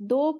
2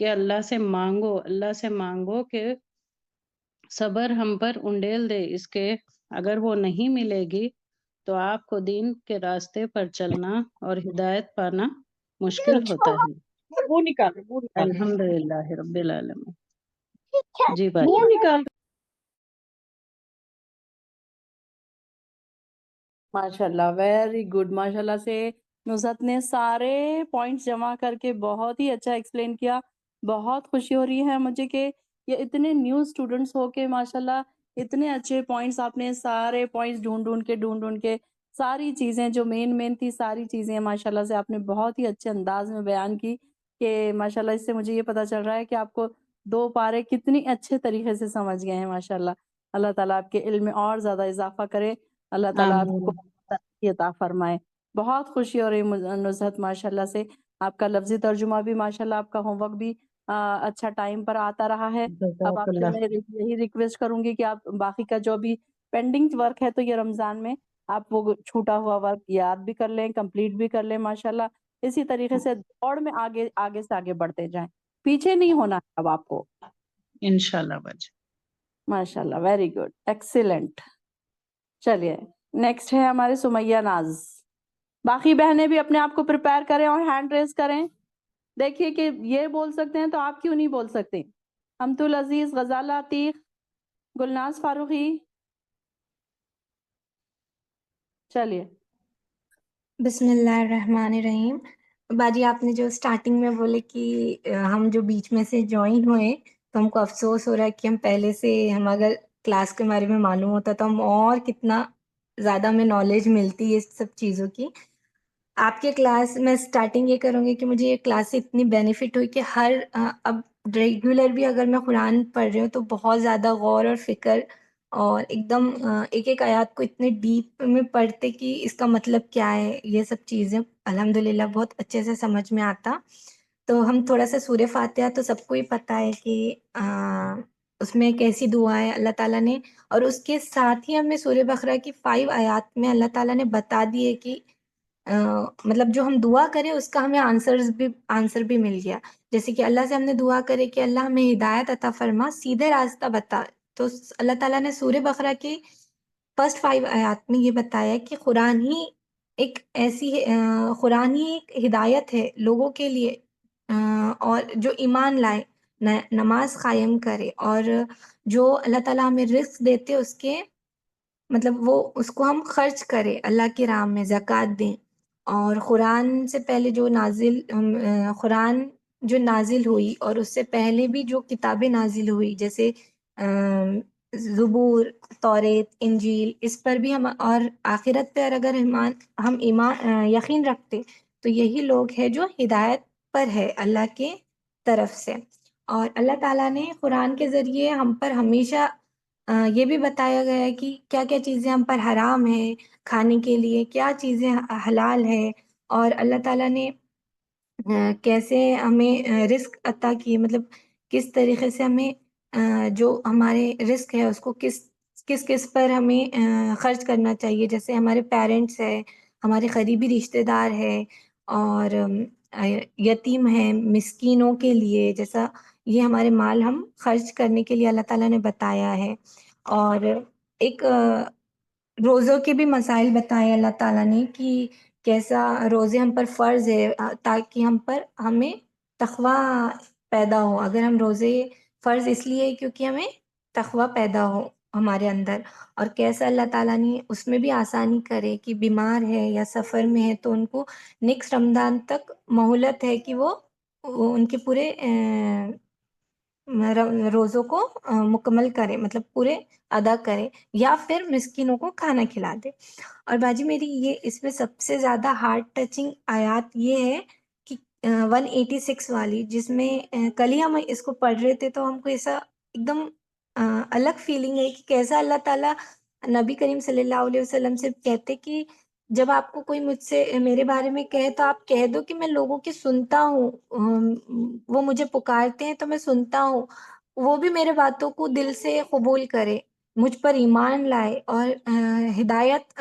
کہ اللہ سے مانگو کہ صبر ہم پر انڈیل دے اس کے، اگر وہ نہیں ملے گی تو آپ کو دین کے راستے پر چلنا اور ہدایت پانا مشکل ہوتا ہے۔ وہ نکال الحمدللہ رب العالمین۔ جی بات وہ نکال۔ ماشاء اللہ، ویری گڈ، ماشاء اللہ سے نصرت نے سارے پوائنٹس جمع کر کے بہت ہی اچھا ایکسپلین کیا۔ بہت خوشی ہو رہی ہے مجھے کہ یہ اتنے نیو اسٹوڈنٹس ہو کے ماشاء اللہ اتنے اچھے پوائنٹس آپ نے سارے پوائنٹس ڈھونڈ کے ساری چیزیں جو مین تھی ساری چیزیں ماشاء اللہ سے آپ نے بہت ہی اچھے انداز میں بیان کی کہ ماشاء اللہ اس سے مجھے یہ پتا چل رہا ہے کہ آپ کو 2 پارے کتنی اچھے طریقے سے سمجھ گئے ہیں ماشاء اللہ۔ اللہ تعالیٰ آپ کے علم میں اور زیادہ اضافہ کرے، اللہ تعالیٰ آپ کو آمین۔ ترقی عطا فرمائے۔ بہت خوشی ہو رہی نصرت ماشاء اللہ سے، آپ کا لفظی ترجمہ بھی ماشاء اللہ، آپ کا ہوم ورک بھی اچھا ٹائم پر آتا رہا ہے۔ اب جزاک آپ سے اللہ۔ میں یہی ریکویسٹ کروں گی کہ آپ باقی کا جو بھی پینڈنگ ورک ہے تو یہ رمضان میں آپ وہ چھوٹا ہوا ورک یاد بھی کر لیں، کمپلیٹ بھی کر لیں ماشاء اللہ۔ اسی طریقے سے دوڑ میں آگے سے آگے بڑھتے جائیں، پیچھے نہیں ہونا ہے اب آپ کو۔ انشاءاللہ باجی۔ ماشاء اللہ، ویری گڈ، ایکسیلنٹ۔ چلیے نیکسٹ ہے ہمارے سمیہ ناز۔ باقی بہنیں بھی اپنے آپ کو پریپیئر کریں اور ہینڈ ریز کریں۔ دیکھیے کہ یہ بول سکتے ہیں تو آپ کیوں نہیں بول سکتے؟ امت العزیز، غزالہ عتیق، گلناز فاروقی، چلیے۔ بسم اللہ الرحمن الرحیم۔ باجی آپ نے جو سٹارٹنگ میں بولے کہ ہم جو بیچ میں سے جوائن ہوئے تو ہم کو افسوس ہو رہا ہے کہ ہم پہلے سے ہم اگر کلاس کے بارے میں معلوم ہوتا تو ہم اور کتنا زیادہ ہمیں نالج ملتی ہے اس سب چیزوں کی۔ آپ کے کلاس میں سٹارٹنگ یہ کروں گی کہ مجھے یہ کلاس سے اتنی بینیفٹ ہوئی کہ ہر اب ریگولر بھی اگر میں قرآن پڑھ رہی ہوں تو بہت زیادہ غور اور فکر اور ایک دم ایک ایک آیات کو اتنے ڈیپ میں پڑھتے کہ اس کا مطلب کیا ہے، یہ سب چیزیں الحمدللہ بہت اچھے سے سمجھ میں آتا۔ تو ہم تھوڑا سا سورہ فاتحہ تو سب کو ہی پتہ ہے کہ اس میں کیسی دعا ہے اللہ تعالیٰ نے، اور اس کے ساتھ ہی ہمیں سورہ بقرہ کی 5 آیات میں اللہ تعالیٰ نے بتا دی ہے کہ مطلب جو ہم دعا کریں اس کا ہمیں آنسر بھی مل گیا۔ جیسے کہ اللہ سے ہم نے دعا کرے کہ اللہ ہمیں ہدایت عطا فرما، سیدھے راستہ بتا، تو اللہ تعالیٰ نے سورہ بقرہ کی فرسٹ 5 آیات میں یہ بتایا کہ قرآن ہی ایک ہدایت ہے لوگوں کے لیے، اور جو ایمان لائے، نماز قائم کرے، اور جو اللہ تعالیٰ ہمیں رزق دیتے اس کے مطلب وہ اس کو ہم خرچ کرے اللہ کی راہ میں، زکوٰۃ دیں۔ اور قرآن سے پہلے قرآن جو نازل ہوئی اور اس سے پہلے بھی جو کتابیں نازل ہوئی جیسے زبور، توریت، انجیل، اس پر بھی ہم، اور آخرت پر اگر ہم ایمان یقین رکھتے تو یہی لوگ ہیں جو ہدایت پر ہے اللہ کے طرف سے۔ اور اللہ تعالیٰ نے قرآن کے ذریعے ہم پر ہمیشہ یہ بھی بتایا گیا ہے کہ کیا کیا چیزیں ہم پر حرام ہیں کھانے کے لیے، کیا چیزیں حلال ہے، اور اللہ تعالیٰ نے کیسے ہمیں رزق عطا کی، مطلب کس طریقے سے ہمیں جو ہمارے رزق ہے اس کو کس پر ہمیں خرچ کرنا چاہیے۔ جیسے ہمارے پیرنٹس ہے، ہمارے قریبی رشتہ دار ہے، اور یتیم ہیں، مسکینوں کے لیے، جیسا یہ ہمارے مال ہم خرچ کرنے کے لیے اللہ تعالیٰ نے بتایا ہے۔ اور ایک روزوں کے بھی مسائل بتائے اللہ تعالیٰ نے کہ کیسا روزے ہم پر فرض ہے تاکہ ہمیں تقوی پیدا ہو۔ اگر ہم روزے فرض اس لیے کیونکہ ہمیں تقوی پیدا ہو ہمارے اندر، اور کیسا اللہ تعالیٰ نے اس میں بھی آسانی کرے کہ بیمار ہے یا سفر میں ہے تو ان کو نیکسٹ رمضان تک مہلت ہے کہ وہ ان کے پورے روزوں کو مکمل کرے، مطلب پورے ادا کرے، یا پھر مسکینوں کو کھانا کھلا دے۔ اور باجی میری یہ اس میں سب سے زیادہ ہارٹ ٹچنگ آیات یہ ہے کہ 186 والی، جس میں کل ہی ہم اس کو پڑھ رہے تھے تو ہم کو ایسا ایک دم الگ فیلنگ ہے کہ کیسا اللہ تعالیٰ نبی کریم صلی اللہ علیہ وسلم سے کہتے کہ جب آپ کو کوئی مجھ سے میرے بارے میں کہے تو آپ کہہ دو کہ میں لوگوں کی سنتا ہوں، وہ مجھے پکارتے ہیں تو میں سنتا ہوں، وہ بھی میرے باتوں کو دل سے قبول کرے، مجھ پر ایمان لائے اور ہدایت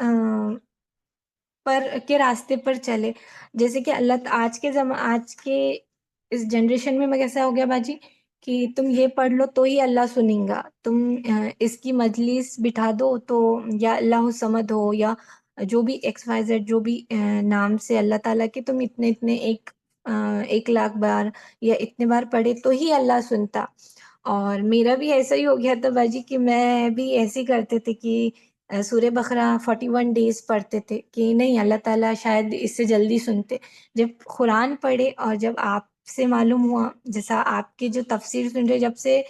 کے راستے پر چلے۔ جیسے کہ آج کے اس جنریشن میں کیسا ہو گیا باجی کہ تم یہ پڑھ لو تو ہی اللہ سنیں گا، تم اس کی مجلس بٹھا دو تو یا اللہ الصمد ہو یا جو بھی ایکس وائی زیڈ جو بھی نام سے اللہ تعالیٰ کے تم اتنے 1,00,000 بار یا اتنے بار پڑھے تو ہی اللہ سنتا. اور میرا بھی ایسا ہی ہو گیا تھا باجی کہ میں بھی ایسے ہی کرتے تھے کہ سورہ بقرہ 41 ڈیز پڑھتے تھے کہ نہیں اللہ تعالیٰ شاید اس سے جلدی سنتے. جب قرآن پڑھے اور جب آپ سے معلوم ہوا، جیسا آپ کی جو تفسیر سن رہے، جب سے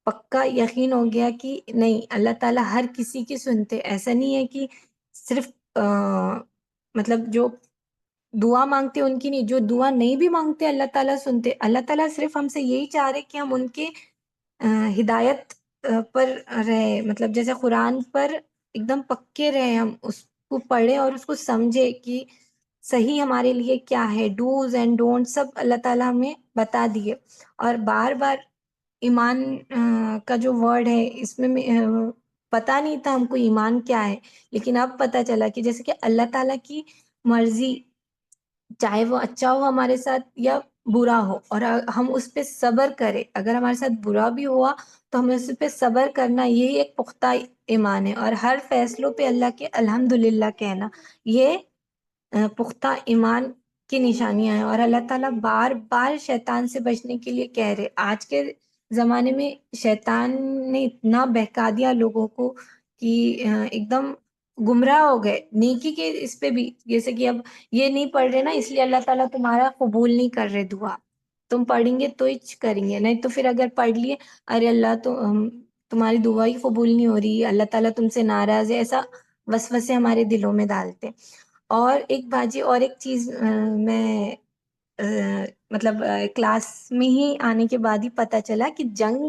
پکا یقین ہو گیا کہ نہیں اللہ تعالیٰ ہر کسی کی سنتے. ایسا نہیں ہے کہ صرف مطلب جو دعا مانگتے ان کی نہیں، جو دعا نہیں بھی مانگتے اللہ تعالیٰ سنتے. اللہ تعالیٰ صرف ہم سے یہی چاہ رہے کہ ہم ان کے ہدایت پر رہے، مطلب جیسے قرآن پر ایک دم پکے رہے، ہم اس کو پڑھے اور اس کو سمجھے کہ صحیح ہمارے لیے کیا ہے، ڈوز اینڈ ڈونٹ سب اللہ تعالیٰ ہمیں بتا دیے. اور بار بار ایمان کا جو ورڈ ہے اس میں پتہ نہیں تھا ہم کو ایمان کیا ہے، لیکن اب پتہ چلا کہ جیسے کہ اللہ تعالیٰ کی مرضی چاہے وہ اچھا ہو ہمارے ساتھ یا برا ہو، اور ہم اس پہ صبر کریں. اگر ہمارے ساتھ برا بھی ہوا تو ہمیں اس پہ صبر کرنا، یہی ایک پختہ ایمان ہے. اور ہر فیصلوں پہ اللہ کے الحمدللہ کہنا، یہ پختہ ایمان کی نشانیاں ہیں. اور اللہ تعالیٰ بار بار شیطان سے بچنے کے لیے کہہ رہے. آج کے زمانے میں شیطان نے اتنا بہکا دیا لوگوں کو کہ ایک دم گمراہ ہو گئے نیکی کے اس پہ بھی. جیسے کہ اب یہ نہیں پڑھ رہے نا، اس لیے اللہ تعالیٰ تمہارا قبول نہیں کر رہے دعا. تم پڑھیں گے تو ہی کریں گے، نہیں تو پھر اگر پڑھ لیے ارے اللہ تو تمہاری دعا ہی قبول نہیں ہو رہی، اللہ تعالیٰ تم سے ناراض ہے، ایسا وسوسے ہمارے دلوں میں ڈالتے. اور ایک باجی اور ایک چیز میں مطلب کلاس میں ہی آنے کے بعد ہی پتہ چلا کہ جنگ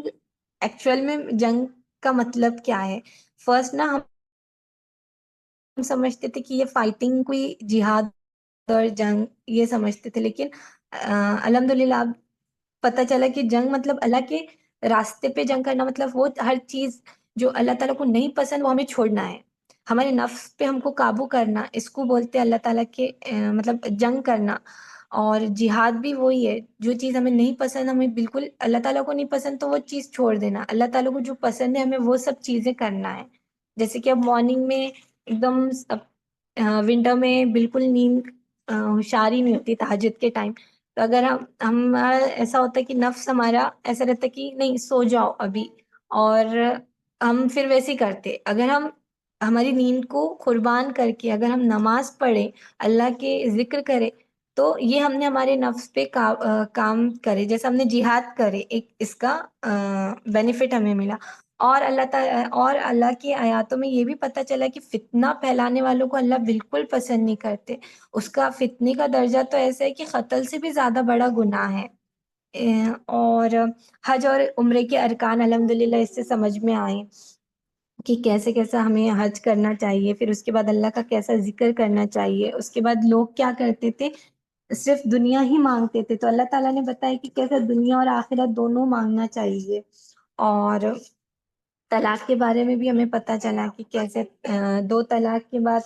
ایکچوئل میں جنگ کا مطلب کیا ہے. فرسٹ نا ہم سمجھتے تھے کہ یہ فائٹنگ کوئی جہاد اور جنگ یہ سمجھتے تھے، لیکن الحمدللہ اب پتہ چلا کہ جنگ مطلب اللہ کے راستے پہ جنگ کرنا، مطلب وہ ہر چیز جو اللہ تعالیٰ کو نہیں پسند وہ ہمیں چھوڑنا ہے. ہمارے نفس پہ ہم کو قابو کرنا، اس کو بولتے ہیں اللہ تعالیٰ کے مطلب جنگ کرنا. اور جہاد بھی وہی ہے، جو چیز ہمیں نہیں پسند، ہمیں بالکل اللہ تعالیٰ کو نہیں پسند تو وہ چیز چھوڑ دینا. اللہ تعالیٰ کو جو پسند ہے ہمیں وہ سب چیزیں کرنا ہے. جیسے کہ اب مارننگ میں ایک دم ونٹر میں بالکل نیند ہوشیاری نہیں ہوتی تہجد کے ٹائم، تو اگر ہم ایسا ہوتا ہے کہ نفس ہمارا ایسا رہتا ہے کہ نہیں سو جاؤ ابھی، اور ہم پھر ویسے ہی کرتے. اگر ہم ہماری نیند کو قربان کر کے اگر ہم نماز پڑھیں، اللہ کے ذکر کریں، تو یہ ہم نے ہمارے نفس پہ کام کرے، جیسے ہم نے جہاد کرے، ایک اس کا بینیفٹ ہمیں ملا. اور اللہ کی آیاتوں میں یہ بھی پتہ چلا کہ فتنہ پھیلانے والوں کو اللہ بالکل پسند نہیں کرتے. اس کا فتنے کا درجہ تو ایسا ہے کہ قتل سے بھی زیادہ بڑا گناہ ہے. اور حج اور عمرے کے ارکان الحمدللہ اس سے سمجھ میں آئے کہ کیسے کیسا ہمیں حج کرنا چاہیے، پھر اس کے بعد اللہ کا کیسا ذکر کرنا چاہیے. اس کے بعد لوگ کیا کرتے تھے، صرف دنیا ہی مانگتے تھے، تو اللہ تعالیٰ نے بتایا کہ کیسے دنیا اور آخرت دونوں مانگنا چاہیے. اور طلاق کے بارے میں بھی ہمیں پتہ چلا کہ کیسے 2 طلاق کے بعد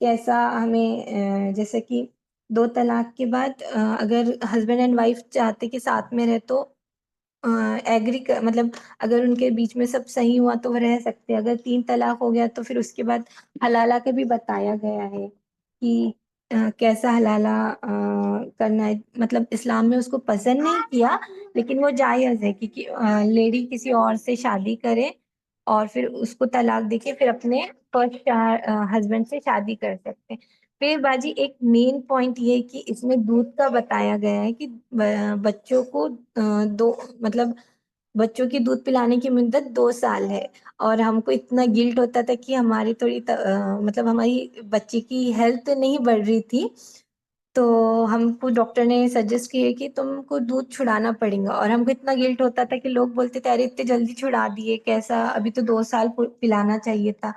کیسا ہمیں جیسے کہ 2 طلاق کے بعد اگر ہسبینڈ اینڈ وائف چاہتے کہ ساتھ میں رہ تو ایگری مطلب اگر ان کے بیچ میں سب صحیح ہوا تو وہ رہ سکتے. اگر 3 طلاق ہو گیا تو پھر اس کے بعد حلالہ کا بھی بتایا گیا ہے کہ کیسا حلالہ کرنا ہے. مطلب اسلام میں اس کو پسند نہیں کیا، لیکن وہ جائز ہے کہ لیڈی کسی اور سے شادی کرے اور پھر اس کو طلاق دے کے پھر اپنے فرسٹ ہسبینڈ سے شادی کر سکتے. پھر باجی ایک مین پوائنٹ یہ کہ اس میں دودھ کا بتایا گیا ہے کہ بچوں کو مطلب بچوں کی دودھ پلانے کی مدت 2 سال ہے. اور ہم کو اتنا گلٹ ہوتا تھا کہ ہماری تھوڑی مطلب ہماری بچی کی ہیلتھ نہیں بڑھ رہی تھی، تو ہم کو ڈاکٹر نے سجیسٹ کیے کہ تم کو دودھ چھڑانا پڑے گا. اور ہم کو اتنا گلٹ ہوتا تھا کہ لوگ بولتے تھے ارے اتنے جلدی چھڑا دیے کیسا، ابھی تو 2 سال پلانا چاہیے تھا.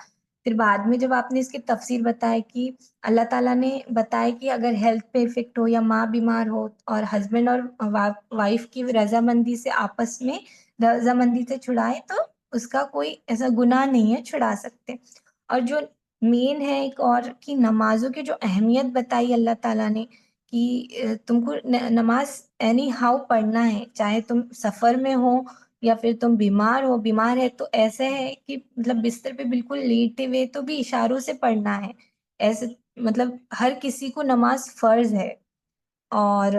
پھر بعد میں جب آپ نے اس کی تفسیر بتایا کہ اللہ تعالیٰ نے بتایا کہ اگر ہیلتھ پہ افیکٹ ہو یا ماں بیمار ہو اور ہسبینڈ اور وائف کی رضامندی سے آپس میں رضامندی سے چھڑائے تو اس کا کوئی ایسا گناہ نہیں ہے، چھڑا سکتے. اور جو مین ہے ایک اور کی نمازوں کی جو اہمیت بتائی اللہ تعالیٰ نے کہ تم کو نماز اینی ہاؤ پڑھنا ہے، چاہے تم سفر میں ہو یا پھر تم بیمار ہے تو ایسا ہے کہ مطلب بستر پہ بالکل لیٹے ہوئے تو بھی اشاروں سے پڑھنا ہے. ایسے مطلب ہر کسی کو نماز فرض ہے. اور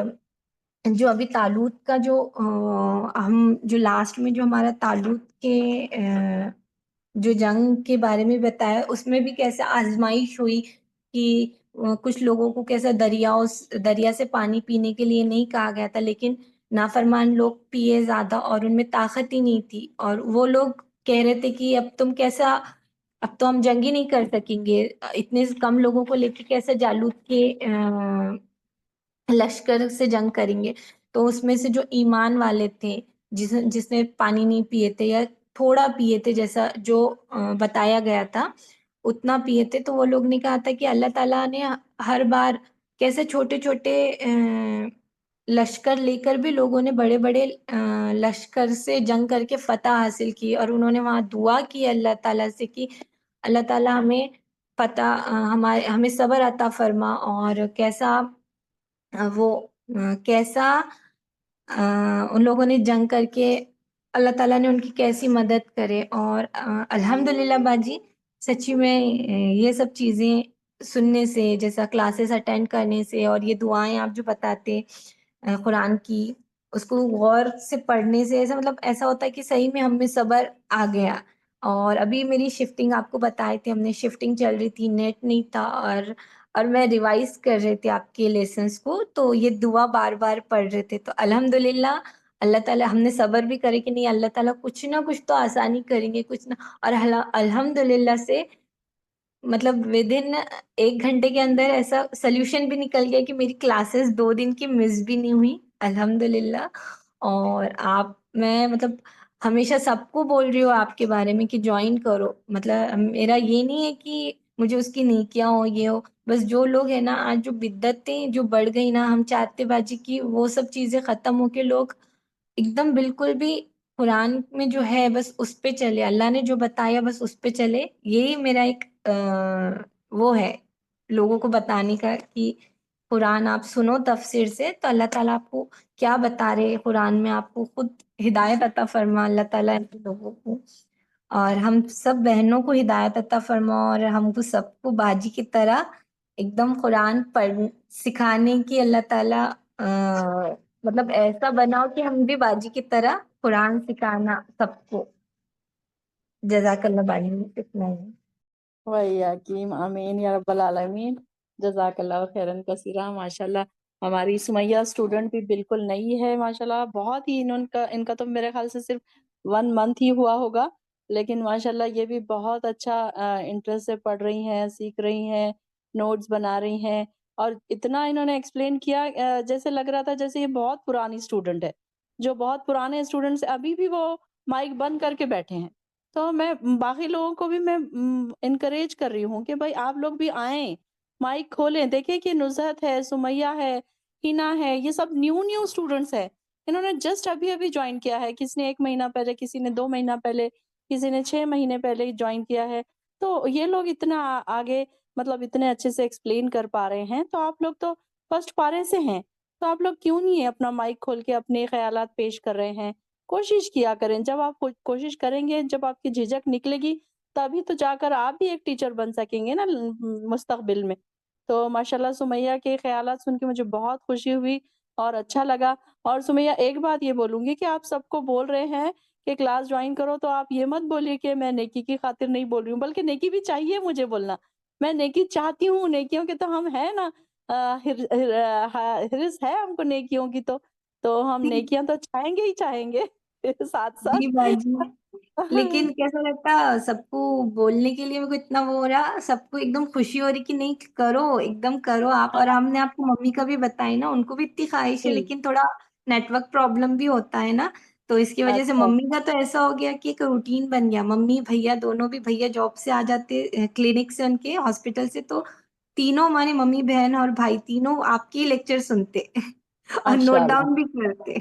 جو ابھی طالوت کا جو ہم جو لاسٹ میں جو ہمارا طالوت کے جو جنگ کے بارے میں بتایا، اس میں بھی کیسے آزمائش ہوئی کہ کچھ لوگوں کو کیسا دریا سے پانی پینے کے لیے نہیں کہا گیا تھا، لیکن نافرمان لوگ پیے زیادہ اور ان میں طاقت ہی نہیں تھی، اور وہ لوگ کہہ رہے تھے کہ اب تو ہم جنگ ہی نہیں کر سکیں گے، اتنے کم لوگوں کو لے کے کیسے جالوت کے لشکر سے جنگ کریں گے. تو اس میں سے جو ایمان والے تھے، جس نے پانی نہیں پیے تھے یا تھوڑا پیے تھے، جیسا جو بتایا گیا تھا اتنا پیے تھے، تو وہ لوگ نے کہا تھا کہ اللہ تعالیٰ نے ہر بار کیسے چھوٹے چھوٹے لشکر لے کر بھی لوگوں نے بڑے بڑے لشکر سے جنگ کر کے فتح حاصل کی، اور انہوں نے وہاں دعا کی اللہ تعالیٰ سے کہ اللہ تعالیٰ ہمیں ہمیں صبر عطا فرما، اور کیسا ان لوگوں نے جنگ کر کے اللہ تعالیٰ نے ان کی کیسی مدد کرے. اور الحمدللہ باجی، سچی میں یہ سب چیزیں سننے سے، جیسا کلاسز اٹینڈ کرنے سے، اور یہ دعائیں آپ جو بتاتے قرآن کی، اس کو غور سے پڑھنے سے ایسا ہوتا ہے کہ صحیح میں ہم میں صبر آ گیا. اور ابھی میری شفٹنگ آپ کو بتائے تھے، ہم نے شفٹنگ چل رہی تھی، نیٹ نہیں تھا، اور میں ریوائز کر رہے تھے آپ کے لیسنس کو، تو یہ دعا بار بار پڑھ رہے تھے. تو الحمدللہ اللہ تعالیٰ ہم نے صبر بھی کرے کہ نہیں، اللہ تعالیٰ کچھ نہ کچھ تو آسانی کریں گے، کچھ نہ. اور الحمدللہ سے مطلب ودن 1 گھنٹے کے اندر ایسا سلیوشن بھی نکل گیا کہ میری کلاسز 2 دن کی مس بھی نہیں ہوئی الحمدللہ. اور میں ہمیشہ سب کو بول رہی ہوں آپ کے بارے میں کہ جوائن کرو. مطلب میرا یہ نہیں ہے کہ مجھے اس کی نیکیاں ہو، یہ ہو، بس جو لوگ ہیں نا آج جو بدعتیں جو بڑھ گئی نا، ہم چاہتے باجی کی وہ سب چیزیں ختم ہو کے لوگ ایک دم بالکل بھی قرآن میں جو ہے بس اس پہ چلے، اللہ نے جو بتایا بس اس پہ چلے. یہی میرا ایک وہ ہے لوگوں کو بتانے کا کہ قرآن آپ سنو تفسیر سے، تو اللہ تعالیٰ آپ کو کیا بتا رہے قرآن میں، آپ کو خود ہدایت عطا فرما اللہ تعالیٰ ان لوگوں کو. اور ہم سب بہنوں کو ہدایت عطا فرما، اور ہم کو سب کو باجی کی طرح ایک دم قرآن سکھانے کی اللہ تعالیٰ ایسا بناؤ کہ ہم بھی باجی کی طرح قرآن سکھانا سب کو. جزاک اللہ باجی، اتنا ہی. وہی حکیم، آمین یا رب العالمین. جزاک اللہ خیرن کثیرہ. ماشاء اللہ ہماری سمیہ اسٹوڈنٹ بھی بالکل نئی ہے ماشاء اللہ، بہت ہی ان کا تو میرے خیال سے صرف 1 منتھ ہی ہوا ہوگا، لیکن ماشاء اللہ یہ بھی بہت اچھا انٹرسٹ سے پڑھ رہی ہیں، سیکھ رہی ہیں، نوٹس بنا رہی ہیں، اور اتنا انہوں نے ایکسپلین کیا جیسے لگ رہا تھا جیسے یہ بہت پرانی اسٹوڈنٹ ہے. جو بہت پرانے اسٹوڈنٹ سے ابھی بھی وہ مائک بند کر کے بیٹھے ہیں. تو میں باقی لوگوں کو بھی میں انکریج کر رہی ہوں کہ بھائی آپ لوگ بھی آئیں، مائک کھولیں، دیکھیں کہ نزہت ہے، سمیہ ہے، ہنا ہے، یہ سب نیو اسٹوڈنٹس ہے. انہوں نے جسٹ ابھی جوائن کیا ہے، کسی نے 1 مہینہ پہلے، کسی نے 2 مہینہ پہلے، کسی نے 6 مہینے پہلے جوائن کیا ہے. تو یہ لوگ اتنا آگے اتنے اچھے سے ایکسپلین کر پا رہے ہیں. تو آپ لوگ تو فرسٹ پارے سے ہیں، تو آپ لوگ کیوں نہیں اپنا مائک کھول کے اپنے خیالات پیش کر رہے ہیں؟ کوشش کیا کریں. جب آپ کوشش کریں گے، جب آپ کی جھجک نکلے گی، تبھی تو جا کر آپ بھی ایک ٹیچر بن سکیں گے نا مستقبل میں. تو ماشاءاللہ سمیہ کے خیالات سن کے مجھے بہت خوشی ہوئی اور اچھا لگا. اور سمیہ ایک بات یہ بولوں گی کہ آپ سب کو بول رہے ہیں کہ کلاس جوائن کرو، تو آپ یہ مت بولیے کہ میں نیکی کی خاطر نہیں بول رہی ہوں، بلکہ نیکی بھی چاہیے مجھے بولنا. میں نیکی چاہتی ہوں، نیکیوں کے تو ہم ہیں نا، حرص ہے ہم کو نیکیوں کی. تو ہم نیکیاں تو چاہیں گے ساتھ جی ساتھ. باجی، لیکن کیسا لگتا سب کو بولنے کے لیے میرے کو اتنا وہ ہو رہا، سب کو ایک دم خوشی ہو رہی کہ نہیں کرو، ایک دم کرو آپ. اور ہم نے آپ کو ممی کا بھی بتائی نا، ان کو بھی اتنی خواہش ہے، جی، لیکن تھوڑا نیٹ ورک پرابلم بھی ہوتا ہے نا، تو اس کی وجہ سے اچھا ممی کا تو ایسا ہو گیا کہ ایک روٹین بن گیا. ممی بھیا دونوں بھی، بھیا جاب سے آ جاتے کلینک سے، ان کے ہاسپٹل سے، تو تینوں ہمارے ممی بہن اور بھائی تینوں آپ کے لیکچر سنتے اور ماشاء نوٹ اللہ. ڈاؤن بھی کرتے.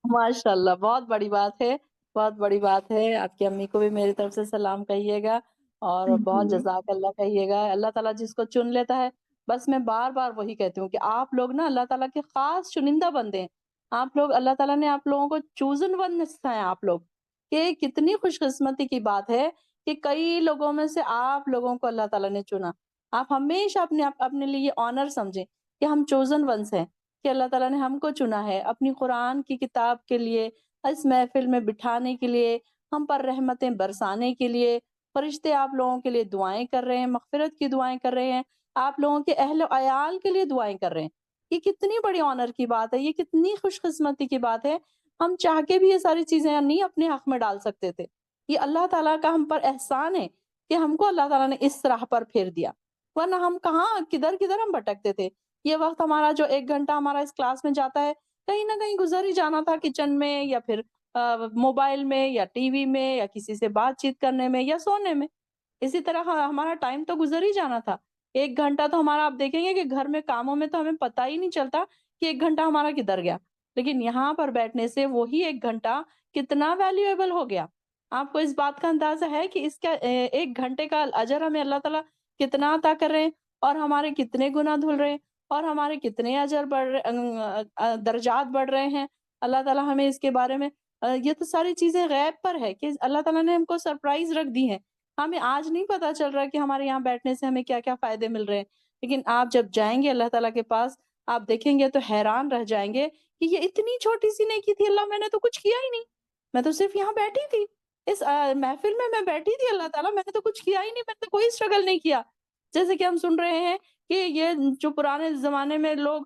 ماشاء اللہ بہت بڑی بات ہے، بہت بڑی بات ہے. آپ کی امی کو بھی میری طرف سے سلام کہیے گا، اور بہت جی جزاک اللہ کہیے گا. اللہ تعالیٰ جس کو چن لیتا ہے بس میں بار بار وہی کہتی ہوں کہ آپ لوگ نا اللہ تعالیٰ کے خاص چنندہ بندے ہیں. آپ لوگ اللہ تعالیٰ نے آپ لوگوں کو چوزن ونس ہیں آپ لوگ. کہ کتنی خوش قسمتی کی بات ہے کہ کئی لوگوں میں سے آپ لوگوں کو اللہ تعالیٰ نے چنا. آپ ہمیشہ اپنے لیے یہ آنر سمجھیں کہ ہم چوزن ونس ہیں، کہ اللہ تعالیٰ نے ہم کو چنا ہے اپنی قرآن کی کتاب کے لیے، اس محفل میں بٹھانے کے لیے، ہم پر رحمتیں برسانے کے لیے. فرشتے آپ لوگوں کے لیے دعائیں کر رہے ہیں، مغفرت کی دعائیں کر رہے ہیں، آپ لوگوں کے اہل و عیال کے لیے دعائیں کر رہے ہیں. یہ کتنی بڑی آنر کی بات ہے، یہ کتنی خوش قسمتی کی بات ہے. ہم چاہ کے بھی یہ ساری چیزیں نہیں اپنے حق میں ڈال سکتے تھے. یہ اللہ تعالیٰ کا ہم پر احسان ہے کہ ہم کو اللہ تعالیٰ نے اس راہ پر پھیر دیا، ورنہ ہم کہاں کدھر ہم بھٹکتے تھے. یہ وقت ہمارا جو 1 گھنٹہ ہمارا اس کلاس میں جاتا ہے، کہیں نہ کہیں گزر ہی جانا تھا کچن میں، یا پھر موبائل میں، یا ٹی وی میں، یا کسی سے بات چیت کرنے میں، یا سونے میں. اسی طرح ہمارا ٹائم تو گزر ہی جانا تھا. 1 گھنٹہ تو ہمارا، آپ دیکھیں گے کہ گھر میں کاموں میں تو ہمیں پتہ ہی نہیں چلتا کہ 1 گھنٹہ ہمارا کدھر گیا، لیکن یہاں پر بیٹھنے سے وہی 1 گھنٹہ کتنا ویلیویبل ہو گیا. آپ کو اس بات کا اندازہ ہے کہ اس کا 1 گھنٹے کا اجر ہمیں اللہ تعالیٰ کتنا عطا کر رہے ہیں، اور ہمارے کتنے گناہ دھل رہے ہیں، اور ہمارے کتنے اجر بڑھ رہے، درجات بڑھ رہے ہیں. اللہ تعالیٰ ہمیں اس کے بارے میں، یہ تو ساری چیزیں غیب پر ہے کہ اللہ تعالیٰ نے ہم کو سرپرائز رکھ دی ہیں. ہمیں آج نہیں پتا چل رہا کہ ہمارے یہاں بیٹھنے سے ہمیں کیا کیا فائدے مل رہے ہیں، لیکن آپ جب جائیں گے اللہ تعالیٰ کے پاس، آپ دیکھیں گے تو حیران رہ جائیں گے کہ یہ اتنی چھوٹی سی نیکی تھی، اللہ میں نے تو کچھ کیا ہی نہیں، میں تو صرف یہاں بیٹھی تھی، اس محفل میں بیٹھی تھی اللہ تعالیٰ، میں نے تو کچھ کیا ہی نہیں، میں نے تو کوئی اسٹرگل نہیں کیا. جیسے کہ ہم سن رہے ہیں کہ یہ جو پرانے زمانے میں لوگ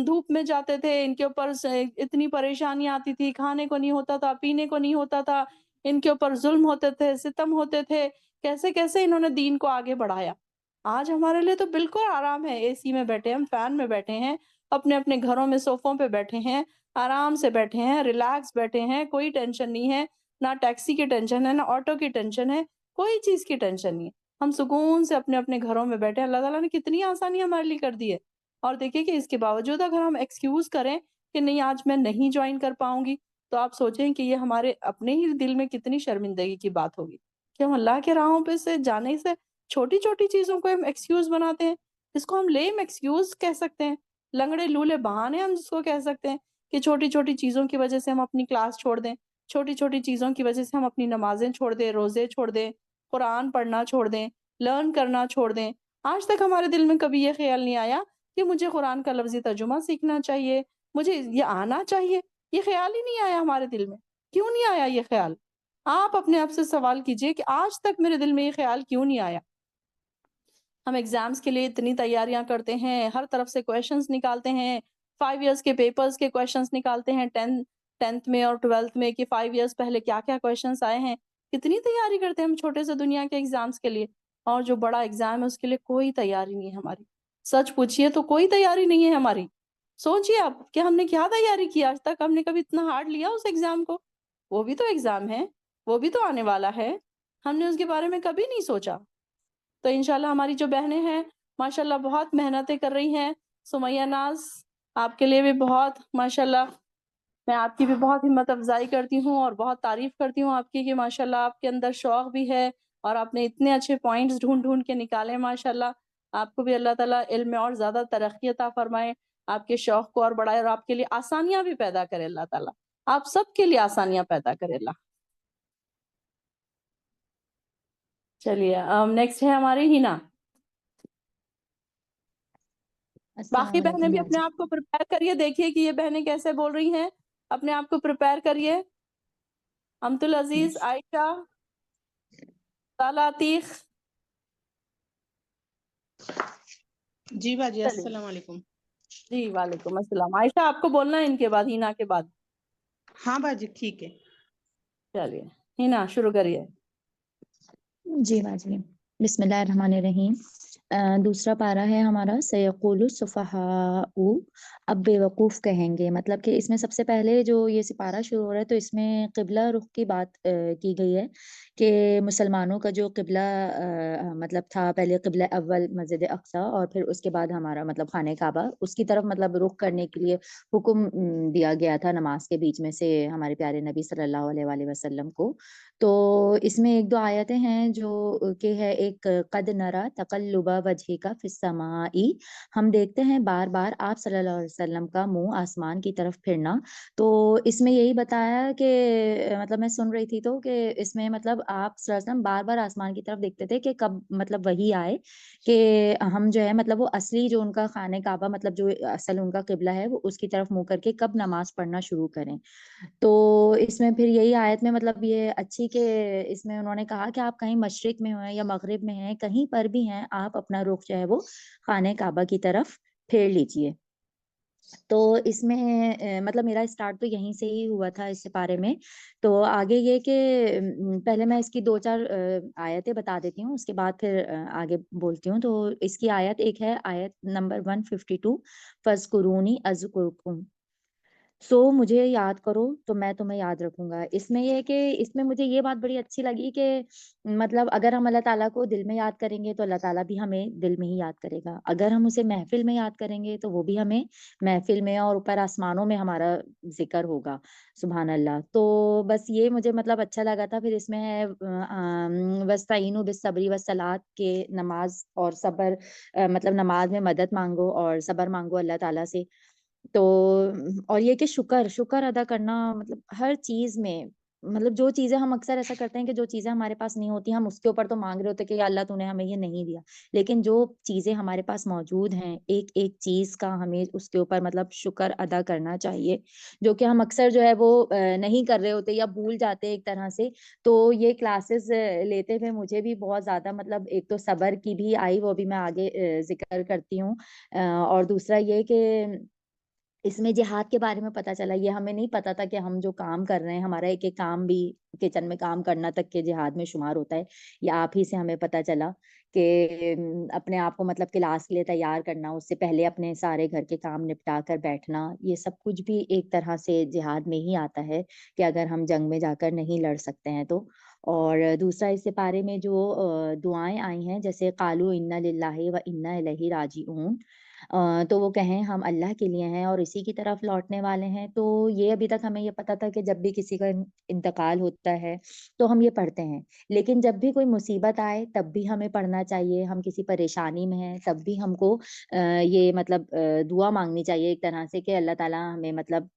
دھوپ میں جاتے تھے، ان کے اوپر اتنی پریشانی آتی تھی، کھانے کو نہیں ہوتا تھا، پینے کو نہیں ہوتا تھا، ان کے اوپر ظلم ہوتے تھے، ستم ہوتے تھے، کیسے کیسے انہوں نے دین کو آگے بڑھایا. آج ہمارے لیے تو بالکل آرام ہے، اے سی میں بیٹھے، ہم فین میں بیٹھے ہیں، اپنے اپنے گھروں میں صوفوں پہ بیٹھے ہیں، آرام سے بیٹھے ہیں، ریلیکس بیٹھے ہیں، کوئی ٹینشن نہیں ہے، نہ ٹیکسی کی ٹینشن ہے، نہ آٹو کی ٹینشن ہے، کوئی چیز کی ٹینشن نہیں ہے. ہم سکون سے اپنے اپنے گھروں میں بیٹھے. اللہ تعالیٰ نے کتنی آسانی ہمارے لیے کر دی ہے. اور دیکھیں کہ اس کے باوجود اگر ہم ایکسکیوز کریں کہ نہیں آج میں نہیں جوائن کر پاؤں گی، تو آپ سوچیں کہ یہ ہمارے اپنے ہی دل میں کتنی شرمندگی کی بات ہوگی کہ ہم اللہ کے راہوں پہ سے جانے سے چھوٹی چھوٹی چیزوں کو ہم ایکسکیوز بناتے ہیں. اس کو ہم لیم ایکسکیوز کہہ سکتے ہیں، لنگڑے لولے بہانے ہم جس کو کہہ سکتے ہیں کہ چھوٹی چھوٹی چیزوں کی وجہ سے ہم اپنی کلاس چھوڑ دیں، چھوٹی چھوٹی چیزوں کی وجہ سے ہم اپنی نمازیں چھوڑ دیں، روزے چھوڑ دیں، قرآن پڑھنا چھوڑ دیں، لرن کرنا چھوڑ دیں. آج تک ہمارے دل میں کبھی یہ خیال نہیں آیا کہ مجھے قرآن کا لفظی ترجمہ سیکھنا چاہیے، مجھے یہ آنا چاہیے. یہ خیال ہی نہیں آیا ہمارے دل میں. کیوں نہیں آیا یہ خیال؟ آپ اپنے آپ سے سوال کیجئے کہ آج تک میرے دل میں یہ خیال کیوں نہیں آیا. ہم ایگزامز کے لیے اتنی تیاریاں کرتے ہیں، ہر طرف سے کویشچنز نکالتے ہیں، 5 ایئرس کے پیپرز کے کویشچنز نکالتے ہیں، 10th میں اور 12th میں کہ 5 ایئرس پہلے کیا کیا کویشچنز آئے ہیں. کتنی تیاری کرتے ہیں ہم چھوٹے سے دنیا کے ایگزامز کے لیے، اور جو بڑا ایگزام ہے اس کے لیے کوئی تیاری نہیں ہے ہماری. سچ پوچھئے تو کوئی تیاری نہیں ہے ہماری. سوچئے آپ کہ ہم نے کیا تیاری کی آج تک، ہم نے کبھی اتنا ہارڈ لیا اس ایگزام کو؟ وہ بھی تو ایگزام ہے، وہ بھی تو آنے والا ہے، ہم نے اس کے بارے میں کبھی نہیں سوچا. تو انشاءاللہ ہماری جو بہنیں ہیں ماشاءاللہ بہت محنتیں کر رہی ہیں. سمیہ ناز، آپ کے لیے بھی بہت ماشاءاللہ میں آپ کی بھی بہت ہمت افزائی کرتی ہوں اور بہت تعریف کرتی ہوں آپ کی کہ ماشاءاللہ آپ کے اندر شوق بھی ہے، اور آپ نے اتنے اچھے پوائنٹس ڈھونڈ ڈھونڈ کے نکالے. ماشاءاللہ آپ کو بھی اللہ تعالیٰ علم میں اور زیادہ ترقی عطا فرمائے، آپ کے شوق کو اور بڑھائے، اور آپ کے لیے آسانیاں بھی پیدا کرے اللہ تعالیٰ، آپ سب کے لیے آسانیاں پیدا کرے اللہ. چلیے نیکسٹ ہے ہماری ہینا. السلام باقی بہنیں علیکم بھی اپنے باجی. آپ کو پریپیئر کریے، دیکھیے کہ یہ بہنیں کیسے بول رہی ہیں، اپنے آپ کو پریپیئر کریے. امت العزیز، عائشہ، طالع عتیق. جی باجی چلیے السلام علیکم. جی وعلیکم السلام. عائشہ آپ کو بولنا ہے ان کے بعد، ہینا کے بعد. ہاں باجی ٹھیک ہے. چلیے ہینا شروع کریے. جی باجی، بسم اللہ الرحمن الرحیم. دوسرا پارہ ہے ہمارا سیقول السفہاء، اب بے وقوف کہیں گے. مطلب کہ اس میں سب سے پہلے جو یہ سپارہ شروع ہو رہا ہے تو اس میں قبلہ رخ کی بات کی گئی ہے کہ مسلمانوں کا جو قبلہ مطلب تھا، پہلے قبلہ اول مسجد اقصی اور پھر اس کے بعد ہمارا مطلب خانہ کعبہ، اس کی طرف مطلب رخ کرنے کے لیے حکم دیا گیا تھا نماز کے بیچ میں سے ہمارے پیارے نبی صلی اللہ علیہ وآلہ وسلم کو. تو اس میں 1-2 آیتیں ہیں جو کہ ہے ایک قد نرا تقلب وجهك في السماء، ہم دیکھتے ہیں بار بار آپ صلی اللہ علیہ وسلم کا منہ آسمان کی طرف پھرنا. تو اس میں یہی بتایا کہ مطلب میں سن رہی تھی تو کہ اس میں مطلب آپ صلی اللہ علیہ وسلم بار بار آسمان کی طرف دیکھتے تھے کہ کب مطلب وہی آئے کہ ہم جو ہے مطلب وہ اصلی جو ان کا خانہ کعبہ مطلب جو اصل ان کا قبلہ ہے وہ اس کی طرف منہ کر کے کب نماز پڑھنا شروع کریں. تو اس میں پھر یہی آیت میں مطلب یہ اچھی کہ اس میں انہوں نے کہا کہ آپ کہیں مشرق میں ہیں یا مغرب میں ہیں کہیں پر بھی ہیں آپ اپنا رخ جو ہے وہ خانہ کعبہ کی طرف پھیر لیجئے. تو اس میں مطلب میرا اسٹارٹ تو یہیں سے ہی ہوا تھا اس پارے میں. تو آگے یہ کہ پہلے میں اس کی 2-4 آیتیں بتا دیتی ہوں، اس کے بعد پھر آگے بولتی ہوں. تو اس کی آیت ایک ہے آیت نمبر 152، فَاذْكُرُونِی أَذْكُرْکُم، سو مجھے یاد کرو تو میں تمہیں یاد رکھوں گا. اس میں یہ کہ اس میں مجھے یہ بات بڑی اچھی لگی کہ مطلب اگر ہم اللہ تعالیٰ کو دل میں یاد کریں گے تو اللہ تعالیٰ بھی ہمیں دل میں ہی یاد کرے گا. اگر ہم اسے محفل میں یاد کریں گے تو وہ بھی ہمیں محفل میں اور اوپر آسمانوں میں ہمارا ذکر ہوگا. سبحان اللہ. تو بس یہ مجھے مطلب اچھا لگا تھا. پھر اس میں ہے وَاسْتَعِینُوا بِالصَّبْرِ وَالصَّلَاةِ کہ نماز اور صبر مطلب نماز میں مدد مانگو اور صبر مانگو اللہ تعالیٰ سے. تو اور یہ کہ شکر ادا کرنا مطلب ہر چیز میں مطلب جو چیزیں ہم اکثر ایسا کرتے ہیں کہ جو چیزیں ہمارے پاس نہیں ہوتی ہم اس کے اوپر تو مانگ رہے ہوتے کہ یا اللہ تو نے ہمیں یہ نہیں دیا، لیکن جو چیزیں ہمارے پاس موجود ہیں ایک ایک چیز کا ہمیں اس کے اوپر مطلب شکر ادا کرنا چاہیے، جو کہ ہم اکثر جو ہے وہ نہیں کر رہے ہوتے یا بھول جاتے ایک طرح سے. تو یہ کلاسز لیتے ہوئے مجھے بھی بہت زیادہ مطلب ایک تو صبر کی بھی آئی، وہ بھی میں آگے ذکر کرتی ہوں. اور دوسرا یہ کہ اس میں جہاد کے بارے میں پتہ چلا. یہ ہمیں نہیں پتا تھا کہ ہم جو کام کر رہے ہیں ہمارا ایک ایک کام بھی کچن میں کام کرنا تک کے جہاد میں شمار ہوتا ہے. یہ آپ ہی سے ہمیں پتہ چلا کہ اپنے آپ کو مطلب کلاس کے لیے تیار کرنا، اس سے پہلے اپنے سارے گھر کے کام نپٹا کر بیٹھنا، یہ سب کچھ بھی ایک طرح سے جہاد میں ہی آتا ہے کہ اگر ہم جنگ میں جا کر نہیں لڑ سکتے ہیں تو. اور دوسرا اس سپارے میں جو دعائیں آئی ہیں جیسے قالوا انا للہ و انا الیہ راجعون، تو وہ کہیں ہم اللہ کے لیے ہیں اور اسی کی طرف لوٹنے والے ہیں. تو یہ ابھی تک ہمیں یہ پتا تھا کہ جب بھی کسی کا انتقال ہوتا ہے تو ہم یہ پڑھتے ہیں، لیکن جب بھی کوئی مصیبت آئے تب بھی ہمیں پڑھنا چاہیے. ہم کسی پریشانی میں ہیں تب بھی ہم کو یہ مطلب دعا مانگنی چاہیے ایک طرح سے کہ اللہ تعالیٰ ہمیں مطلب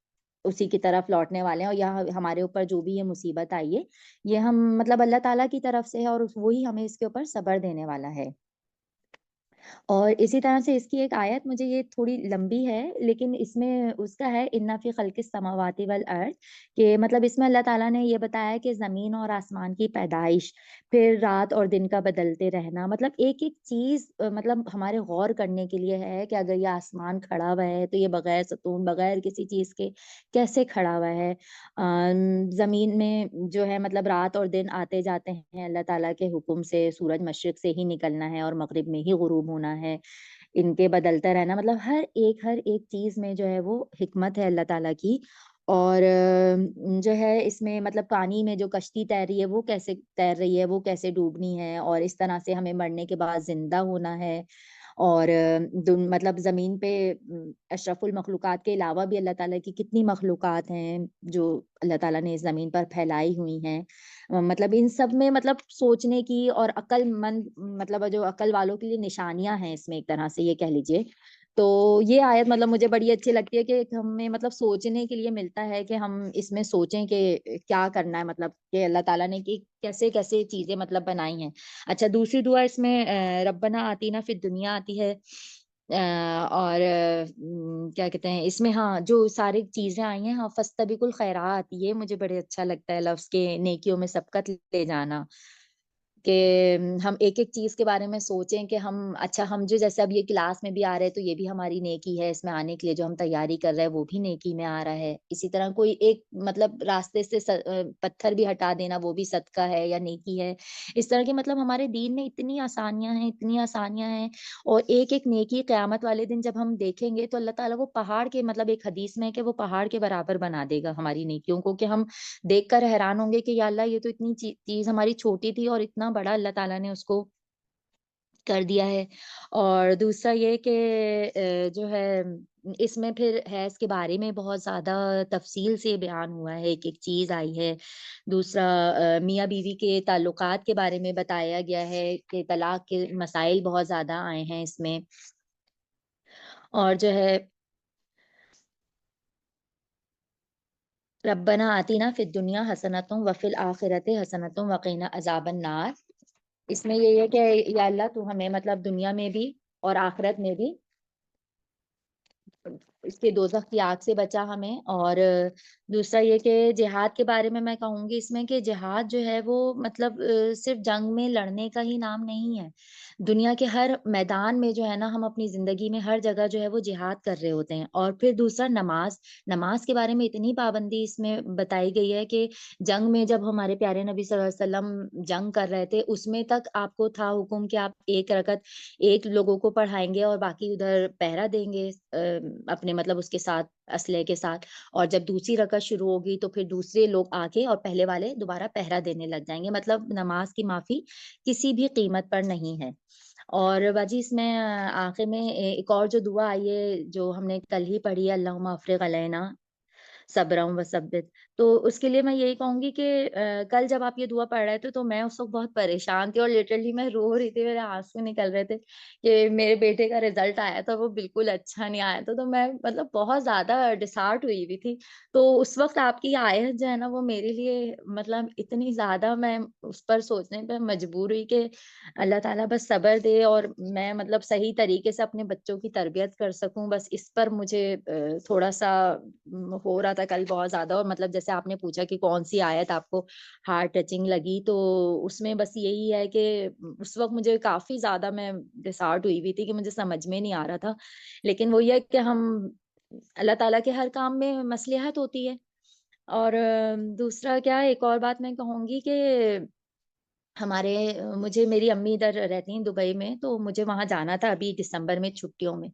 اسی کی طرف لوٹنے والے ہیں، اور یا ہمارے اوپر جو بھی یہ مصیبت آئی ہے یہ ہم مطلب اللہ تعالیٰ کی طرف سے ہے اور وہی ہمیں اس کے اوپر صبر دینے والا ہے. اور اسی طرح سے اس کی ایک آیت مجھے یہ تھوڑی لمبی ہے لیکن اس میں اس کا ہے اِنَّ فِی خَلْقِ السَّمَاوَاتِ وَالْأَرْضِ کہ مطلب اس میں اللہ تعالیٰ نے یہ بتایا کہ زمین اور آسمان کی پیدائش، پھر رات اور دن کا بدلتے رہنا، مطلب ایک ایک چیز مطلب ہمارے غور کرنے کے لیے ہے کہ اگر یہ آسمان کھڑا ہوا ہے تو یہ بغیر ستون بغیر کسی چیز کے کیسے کھڑا ہوا ہے. زمین میں جو ہے مطلب رات اور دن آتے جاتے ہیں اللہ تعالیٰ کے حکم سے، سورج مشرق سے ہی نکلنا ہے اور مغرب میں ہی غروب ہونا ہے، ان کے بدلتا رہنا، مطلب ہر ایک چیز میں جو ہے وہ حکمت ہے اللہ تعالیٰ کی. اور جو ہے اس میں مطلب پانی میں جو کشتی تیر رہی ہے وہ کیسے تیر رہی ہے، وہ کیسے ڈوبنی ہے، اور اس طرح سے ہمیں مرنے کے بعد زندہ ہونا ہے. اور مطلب زمین پہ اشرف المخلوقات کے علاوہ بھی اللہ تعالیٰ کی کتنی مخلوقات ہیں جو اللہ تعالیٰ نے اس زمین پر پھیلائی ہوئی ہیں. مطلب ان سب میں مطلب سوچنے کی اور عقل مند مطلب جو عقل والوں کے لیے نشانیاں ہیں اس میں ایک طرح سے یہ کہہ لیجئے. تو یہ آیت مطلب مجھے بڑی اچھی لگتی ہے کہ ہمیں مطلب سوچنے کے لیے ملتا ہے کہ ہم اس میں سوچیں کہ کیا کرنا ہے، مطلب کہ اللہ تعالیٰ نے کہ کیسے کیسے چیزیں مطلب بنائی ہیں. اچھا دوسری دعا اس میں ربنا آتینا فی الدنیا آتی ہے، اور کیا کہتے ہیں اس میں ہاں جو ساری چیزیں آئی ہیں، ہاں فاستبقوا الخیرات، یہ مجھے بڑے اچھا لگتا ہے لفظ کے نیکیوں میں سبقت لے جانا، کہ ہم ایک ایک چیز کے بارے میں سوچیں کہ ہم اچھا ہم جو جیسے اب یہ کلاس میں بھی آ رہے ہیں تو یہ بھی ہماری نیکی ہے، اس میں آنے کے لیے جو ہم تیاری کر رہے ہیں وہ بھی نیکی میں آ رہا ہے. اسی طرح کوئی ایک مطلب راستے سے پتھر بھی ہٹا دینا وہ بھی صدقہ ہے یا نیکی ہے. اس طرح کے مطلب ہمارے دین میں اتنی آسانیاں ہیں اور ایک ایک نیکی قیامت والے دن جب ہم دیکھیں گے تو اللہ تعالیٰ وہ پہاڑ کے مطلب ایک حدیث میں ہے کہ وہ پہاڑ کے برابر بنا دے گا ہماری نیکیوں کو، کہ ہم دیکھ کر حیران ہوں گے کہ یا اللہ یہ تو اتنی چیز ہماری چھوٹی تھی اور اتنا بڑا اللہ تعالیٰ نے اس کو کر دیا ہے. اور دوسرا یہ کہ جو ہے اس میں پھر حیض کے بارے میں بہت زیادہ تفصیل سے بیان ہوا ہے، ایک ایک چیز آئی ہے. دوسرا میاں بیوی کے تعلقات کے بارے میں بتایا گیا ہے کہ طلاق کے مسائل بہت زیادہ آئے ہیں اس میں. اور جو ہے ربنا آتینا فی الدنیا حسنۃ وفی الآخرۃ حسنۃ وقنا عذاب النار. اس میں یہ ہے کہ یا اللہ تو ہمیں مطلب دنیا میں بھی اور آخرت میں بھی اس کے دوزخ کی آگ سے بچا ہمیں. اور دوسرا یہ کہ جہاد کے بارے میں کہوں گی اس میں کہ جہاد جو ہے وہ مطلب صرف جنگ میں لڑنے کا ہی نام نہیں ہے. دنیا کے ہر میدان میں جو ہے نا ہم اپنی زندگی میں ہر جگہ جو ہے وہ جہاد کر رہے ہوتے ہیں. اور پھر دوسرا نماز کے بارے میں اتنی پابندی اس میں بتائی گئی ہے کہ جنگ میں جب ہمارے پیارے نبی صلی اللہ علیہ وسلم جنگ کر رہے تھے اس میں تک آپ کو تھا حکم کہ آپ ایک رکعت ایک لوگوں کو پڑھائیں گے اور باقی ادھر پہرا دیں گے اپنے مطلب اس کے ساتھ اسلحے کے ساتھ. اور جب دوسری رکعت شروع ہوگی تو پھر دوسرے لوگ آ کے اور پہلے والے دوبارہ پہرا دینے لگ جائیں گے. مطلب نماز کی معافی کسی بھی قیمت پر نہیں ہے. اور باجی اس میں آخر میں ایک اور جو دعا آئی ہے جو ہم نے کل ہی پڑھی ہے، اللہم افرغ علینا صبرا وثبت. تو اس کے لیے میں یہی کہوں گی کہ کل جب آپ یہ دعا پڑھ رہے تھے تو میں اس وقت بہت پریشان تھی اور لٹرلی میں رو رہی تھی، میرے آنسو نکل رہے تھے کہ میرے بیٹے کا رزلٹ آیا تھا وہ بالکل اچھا نہیں آیا تھا. تو میں مطلب بہت زیادہ ڈسہارٹ ہوئی ہوئی تھی. تو اس وقت آپ کی آیت جو ہے نا وہ میرے لیے مطلب اتنی زیادہ میں اس پر سوچنے پہ مجبور ہوئی کہ اللہ تعالیٰ بس صبر دے اور میں مطلب صحیح طریقے سے اپنے بچوں کی تربیت کر سکوں. بس اس پر مجھے تھوڑا سا ہو رہا تھا کل بہت زیادہ. اور مطلب جیسے آپ نے پوچھا کہ کون سی آیت آپ کو ہارٹ ٹچنگ لگی، تو اس میں بس یہی ہے کہ اس وقت مجھے کافی زیادہ میں ڈسہارٹ ہوئی ہوئی تھی کہ مجھے سمجھ میں نہیں آ رہا تھا. لیکن وہ یہ کہ ہم اللہ تعالیٰ کے ہر کام میں مصلحت ہوتی ہے. اور دوسرا کیا ایک اور بات میں کہوں گی کہ مجھے میری امی ادھر رہتی ہیں دبئی میں، تو مجھے وہاں جانا تھا ابھی دسمبر میں چھٹیوں میں.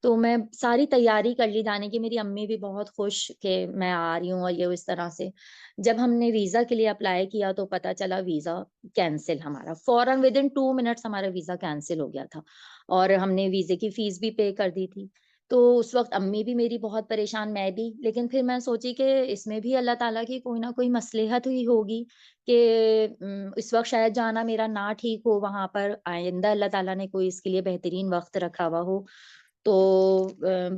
تو میں ساری تیاری کر لی جانے کی. میری امی بھی بہت خوش کہ میں آ رہی ہوں اور یہ اس طرح سے. جب ہم نے ویزا کے لیے اپلائی کیا تو پتا چلا ویزا کینسل. ہمارا فوراً ودن 2 منٹس ہمارا ویزا کینسل ہو گیا تھا اور ہم نے ویزے کی فیس بھی پے کر دی تھی. تو اس وقت امی بھی میری بہت پریشان، میں بھی. لیکن پھر میں سوچی کہ اس میں بھی اللہ تعالیٰ کی کوئی نہ کوئی مصلحت ہی ہوگی کہ اس وقت شاید جانا میرا نہ ٹھیک ہو، وہاں پر آئندہ اللہ تعالیٰ نے کوئی اس کے لیے بہترین وقت رکھا ہوا ہو. تو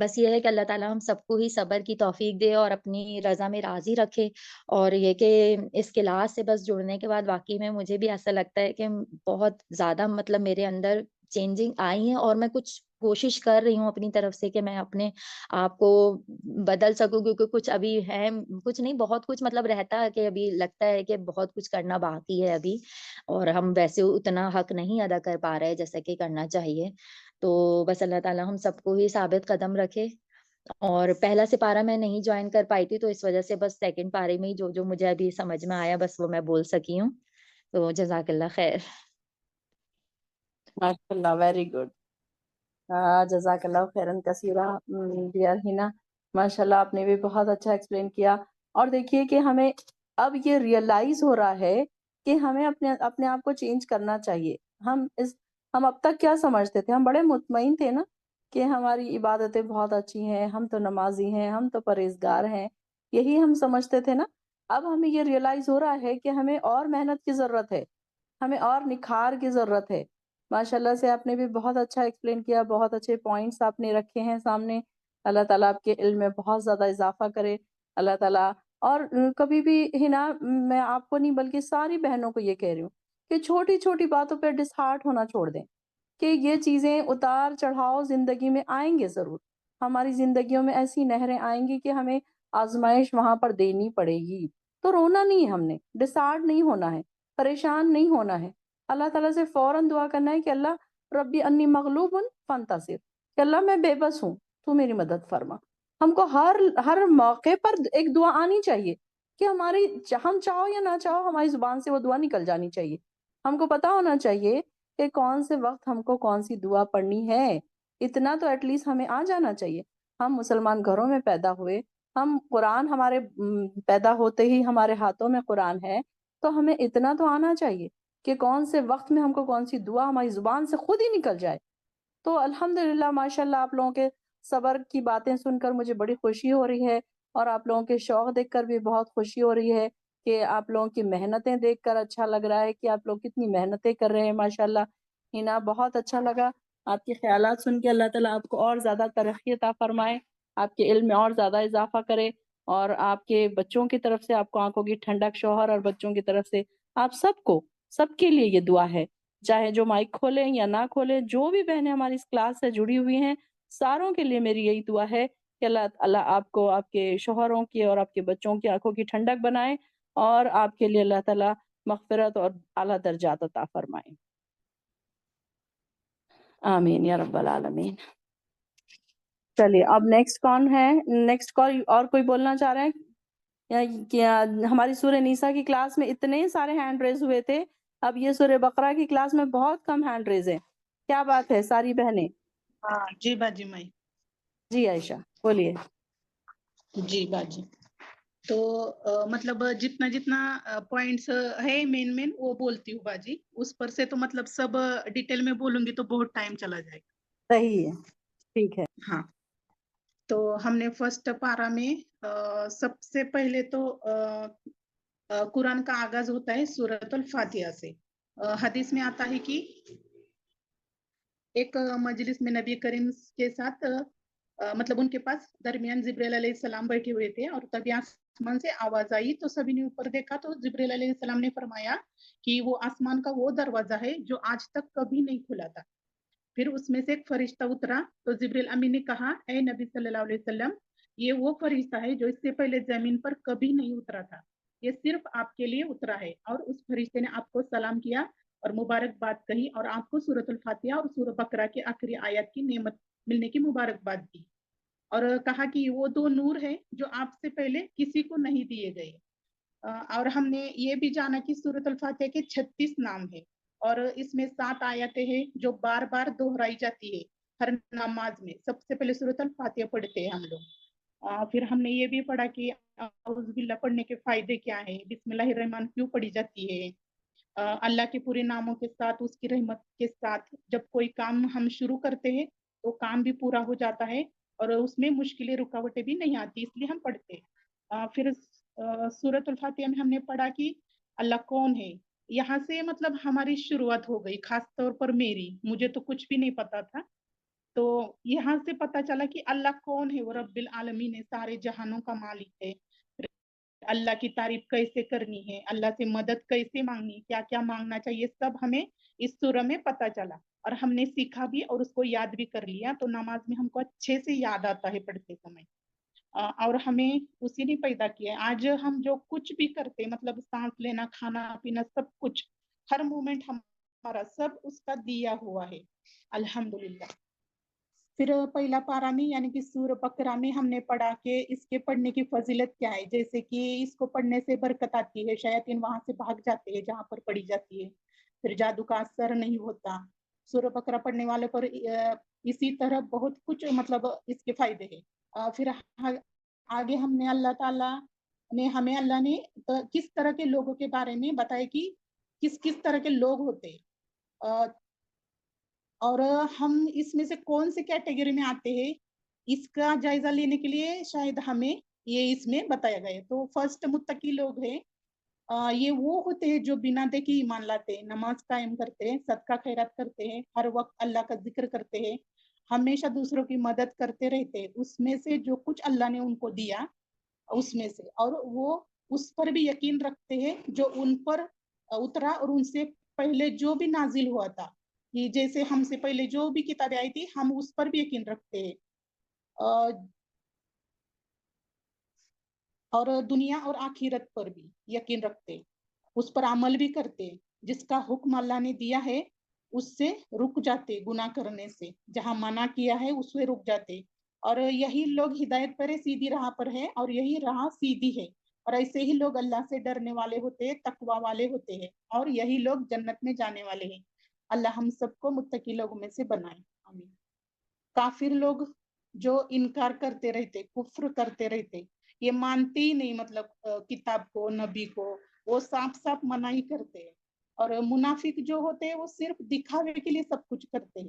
بس یہ ہے کہ اللہ تعالیٰ ہم سب کو ہی صبر کی توفیق دے اور اپنی رضا میں راضی رکھے. اور یہ کہ اس کلاس سے بس جڑنے کے بعد واقعی میں مجھے بھی ایسا لگتا ہے کہ بہت زیادہ مطلب میرے اندر چینجنگ آئی ہیں اور میں کچھ کوشش کر رہی ہوں اپنی طرف سے کہ میں اپنے آپ کو بدل سکوں. کیونکہ کچھ ابھی ہے، کچھ نہیں بہت کچھ مطلب رہتا ہے کہ ابھی لگتا ہے کہ بہت کچھ کرنا باقی ہے ابھی، اور ہم ویسے اتنا حق نہیں ادا کر پا رہے جیسا کہ کرنا چاہیے. تو بس اللہ تعالیٰ ہم سب کو ہی ثابت قدم رکھے. اور پہلا سپارہ میں نہیں جوائن کر پائی تھی تو اس وجہ سے بس سیکنڈ پارے میں ہی جو مجھے ابھی سمجھ میں آیا بس وہ میں بول سکی ہوں. تو جزاک اللہ خیر. ماشاء اللہ، ویری گڈ. جزاک اللہ خیرن کثیرہ ڈیئر ہینا. ماشاء اللہ آپ نے بھی بہت اچھا ایکسپلین کیا. اور دیکھیے کہ ہمیں اب یہ ریئلائز ہو رہا ہے کہ ہمیں اپنے آپ کو چینج کرنا چاہیے. ہم اب تک کیا سمجھتے تھے؟ ہم بڑے مطمئن تھے نا کہ ہماری عبادتیں بہت اچھی ہیں، ہم تو نمازی ہیں، ہم تو پرہیزگار ہیں، یہی ہم سمجھتے تھے نا. اب ہمیں یہ ریئلائز ہو رہا ہے کہ ہمیں اور محنت کی ضرورت ہے، ہمیں اور نکھار کی ضرورت ہے. ماشاءاللہ سے آپ نے بھی بہت اچھا ایکسپلین کیا، بہت اچھے پوائنٹس آپ نے رکھے ہیں سامنے. اللہ تعالیٰ آپ کے علم میں بہت زیادہ اضافہ کرے اللہ تعالیٰ. اور کبھی بھی ہنا میں آپ کو نہیں بلکہ ساری بہنوں کو یہ کہہ رہی ہوں کہ چھوٹی چھوٹی باتوں پہ ڈسہارٹ ہونا چھوڑ دیں. کہ یہ چیزیں اتار چڑھاؤ زندگی میں آئیں گے ضرور. ہماری زندگیوں میں ایسی نہریں آئیں گی کہ ہمیں آزمائش وہاں پر دینی پڑے گی. تو رونا نہیں ہے، ہم نے ڈسہارٹ نہیں ہونا ہے، پریشان نہیں ہونا ہے. اللہ تعالیٰ سے فوراً دعا کرنا ہے کہ اللہ ربی انی مغلوب فانتصر، کہ اللہ میں بے بس ہوں، تو میری مدد فرما. ہم کو ہر موقع پر ایک دعا آنی چاہیے کہ ہم چاہو یا نہ چاہو ہماری زبان سے وہ دعا نکل جانی چاہیے. ہم کو پتا ہونا چاہیے کہ کون سے وقت ہم کو کون سی دعا پڑھنی ہے. اتنا تو ایٹ لیسٹ ہمیں آ جانا چاہیے. ہم مسلمان گھروں میں پیدا ہوئے، ہم قرآن ہمارے پیدا ہوتے ہی ہمارے ہاتھوں میں قرآن ہے، تو ہمیں اتنا تو آنا چاہیے کہ کون سے وقت میں ہم کو کون سی دعا ہماری زبان سے خود ہی نکل جائے. تو الحمدللہ ماشاءاللہ آپ لوگوں کے صبر کی باتیں سن کر مجھے بڑی خوشی ہو رہی ہے، اور آپ لوگوں کے شوق دیکھ کر بھی بہت خوشی ہو رہی ہے کہ آپ لوگوں کی محنتیں دیکھ کر اچھا لگ رہا ہے کہ آپ لوگ کتنی محنتیں کر رہے ہیں ماشاءاللہ۔ ہینا بہت اچھا لگا آپ کے خیالات سن کے، اللہ تعالیٰ آپ کو اور زیادہ ترقی عطا فرمائے، آپ کے علم میں اور زیادہ اضافہ کرے، اور آپ کے بچوں کی طرف سے آپ کو آنکھوں کی ٹھنڈک، شوہر اور بچوں کی طرف سے آپ سب کے لیے یہ دعا ہے، چاہے جو مائک کھولیں یا نہ کھولیں، جو بھی بہنیں ہماری اس کلاس سے جڑی ہوئی ہیں، ساروں کے لیے میری یہی دعا ہے کہ اللہ آپ کو آپ کے شوہروں کی اور آپ کے بچوں کی آنکھوں کی ٹھنڈک بنائے، اور آپ کے لیے اللہ تعالیٰ مغفرت اور اعلیٰ درجات عطا فرمائے۔ آمین یا رب العالمین۔ چلیے اب نیکسٹ کون ہے؟ نیکسٹ کال اور کوئی بولنا چاہ رہے ہیں؟ کیا ہماری سورہ نیسا کی کلاس میں اتنے سارے ہینڈ ریز ہوئے تھے، اب یہ سورہ بقرہ کی کلاس میں بہت کم ہینڈ ریز ہیں، کیا بات ہے ساری بہنیں؟ ہاں جی باجی میں جی عائشہ بولیے۔ جی باجی، تو مطلب جتنا پوائنٹس ہے مین وہ بولتی ہوں باجی، اس پر سے تو مطلب سب ڈیٹیل میں بولوں گی تو بہت ٹائم چلا جائے گا۔ صحیح ہے، ٹھیک ہے۔ ہاں، تو ہم نے فرسٹ پارا میں سب سے پہلے تو قرآن کا آغاز ہوتا ہے سورۃ الفاتحہ سے۔ حدیث میں آتا ہے کہ ایک مجلس میں نبی کریم کے ساتھ مطلب ان کے پاس درمیان جبرائیل علیہ السلام بیٹھے ہوئے تھے، اور تب آسمان سے آواز آئی تو سبھی نے اوپر دیکھا تو جبرائیل علیہ السلام نے فرمایا کہ وہ آسمان کا وہ دروازہ ہے جو آج تک کبھی نہیں کھلا تھا۔ پھر اس میں سے ایک فرشتہ اترا تو جبرائیل امین نے کہا، اے نبی صلی اللہ علیہ وسلم، یہ وہ فرشتہ ہے جو اس سے پہلے زمین پر کبھی نہیں اترا تھا، یہ صرف آپ کے لیے اترا ہے، اور اس فرشتے نے آپ کو سلام کیا اور مبارکباد کہی، اور آپ کو سورۃ الفاتحہ اور سورہ بقرہ کے آخری آیات کی نعمت ملنے کی مبارکباد دی، اور کہا کہ وہ دو نور ہیں جو آپ سے پہلے کسی کو نہیں دیے گئے۔ اور ہم نے یہ بھی جانا کہ سورۃ الفاتحہ کے 36 نام ہیں، اور اس میں 7 آیتیں ہیں جو بار بار دہرائی جاتی ہے ہر نماز میں۔ سب سے پہلے سورۃ الفاتحہ پڑھتے ہیں ہم لوگ، پھر ہم نے یہ بھی پڑھا کہ اعوذ باللہ پڑھنے کے فائدے کیا ہیں، بسم اللہ الرحمن کیوں پڑھی جاتی ہے، اللہ کے پورے ناموں کے ساتھ، اس کی رحمت کے ساتھ جب کوئی کام ہم شروع کرتے ہیں تو کام بھی پورا ہو جاتا ہے، اور اس میں مشکلیں رکاوٹیں بھی نہیں آتی، اس لیے ہم پڑھتے ہیں۔ پھر سورۃ الفاتحہ میں ہم نے پڑھا کہ اللہ کون ہے، یہاں سے مطلب ہماری شروعات ہو گئی، خاص طور پر میری، مجھے تو کچھ بھی نہیں پتا تھا، تو یہاں سے پتا چلا کہ اللہ کون ہے، وہ رب العالمین ہے، سارے جہانوں کا مالک ہے، اللہ کی تعریف کیسے کرنی ہے، اللہ سے مدد کیسے مانگنی، کیا کیا مانگنا چاہیے، سب ہمیں اس سورہ میں پتا چلا، اور ہم نے سیکھا بھی اور اس کو یاد بھی کر لیا، تو نماز میں ہم کو اچھے سے یاد آتا ہے پڑھتے سمے، اور ہمیں اسی نے پیدا کیا ہے۔ آج ہم جو کچھ بھی کرتے مطلب سانس لینا، کھانا پینا، سب کچھ، ہر مومنٹ ہمارا سب اس کا دیا ہوا ہے، الحمدللہ۔ پھر پہلا پارا میں یعنی کہ سورہ بقرہ میں ہم نے پڑھا کہ اس کے پڑھنے کی فضیلت کیا ہے، جیسے کہ اس کو پڑھنے سے برکت آتی ہے، شیاطین وہاں سے بھاگ جاتے ہیں جہاں پر پڑھی جاتی ہے، پھر جادو کا اثر نہیں ہوتا، سورہ بقرہ پڑھنے والے پر اسی طرح بہت کچھ مطلب اس کے فائدے ہیں۔ پھر آگے ہم نے اللہ تعالیٰ نے ہمیں اللہ نے کس طرح کے لوگوں کے بارے میں بتایا کہ کس کس طرح کے لوگ ہوتے، اور ہم اس میں سے کون سے کیٹیگری میں آتے ہیں، اس کا جائزہ لینے کے لیے شاید ہمیں یہ اس میں بتایا گیا ہے۔ تو فرسٹ متقی لوگ ہیں، یہ وہ ہوتے ہیں جو بنا دیکھے ایمان لاتے ہیں، نماز قائم کرتے ہیں، صدقہ خیرات کرتے ہیں، ہر وقت اللہ کا ذکر کرتے ہیں، ہمیشہ دوسروں کی مدد کرتے رہتے ہیں، اس میں سے جو کچھ اللہ نے ان کو دیا اس میں سے، اور وہ اس پر بھی یقین رکھتے ہیں جو ان پر اترا اور ان سے پہلے جو بھی نازل ہوا تھا، کہ جیسے ہم سے پہلے جو بھی کتابیں آئی تھی ہم اس پر بھی یقین رکھتے ہیں، اور دنیا اور آخرت پر بھی یقین رکھتے، اس پر عمل بھی کرتے، جس کا حکم اللہ نے دیا ہے اس سے رک جاتے، گناہ کرنے سے، جہاں منع کیا ہے اس سے رک جاتے، اور یہی لوگ ہدایت پر ہے، سیدھی راہ پر ہے، اور یہی راہ سیدھی ہے، اور ایسے ہی لوگ اللہ سے ڈرنے والے ہوتے ہیں، تقوی والے ہوتے ہیں، اور یہی لوگ جنت میں جانے والے ہیں۔ اللہ ہم سب کو متقی لوگوں میں سے بنائے، آمین۔ کافر لوگ جو انکار کرتے رہتے، کفر کرتے رہتے، یہ مانتے ہی نہیں مطلب کتاب کو، نبی کو، وہ صاف صاف منع ہی کرتے ہیں، اور منافق جو ہوتے ہیں وہ صرف دکھاوے کے لیے سب کچھ کرتے ہیں،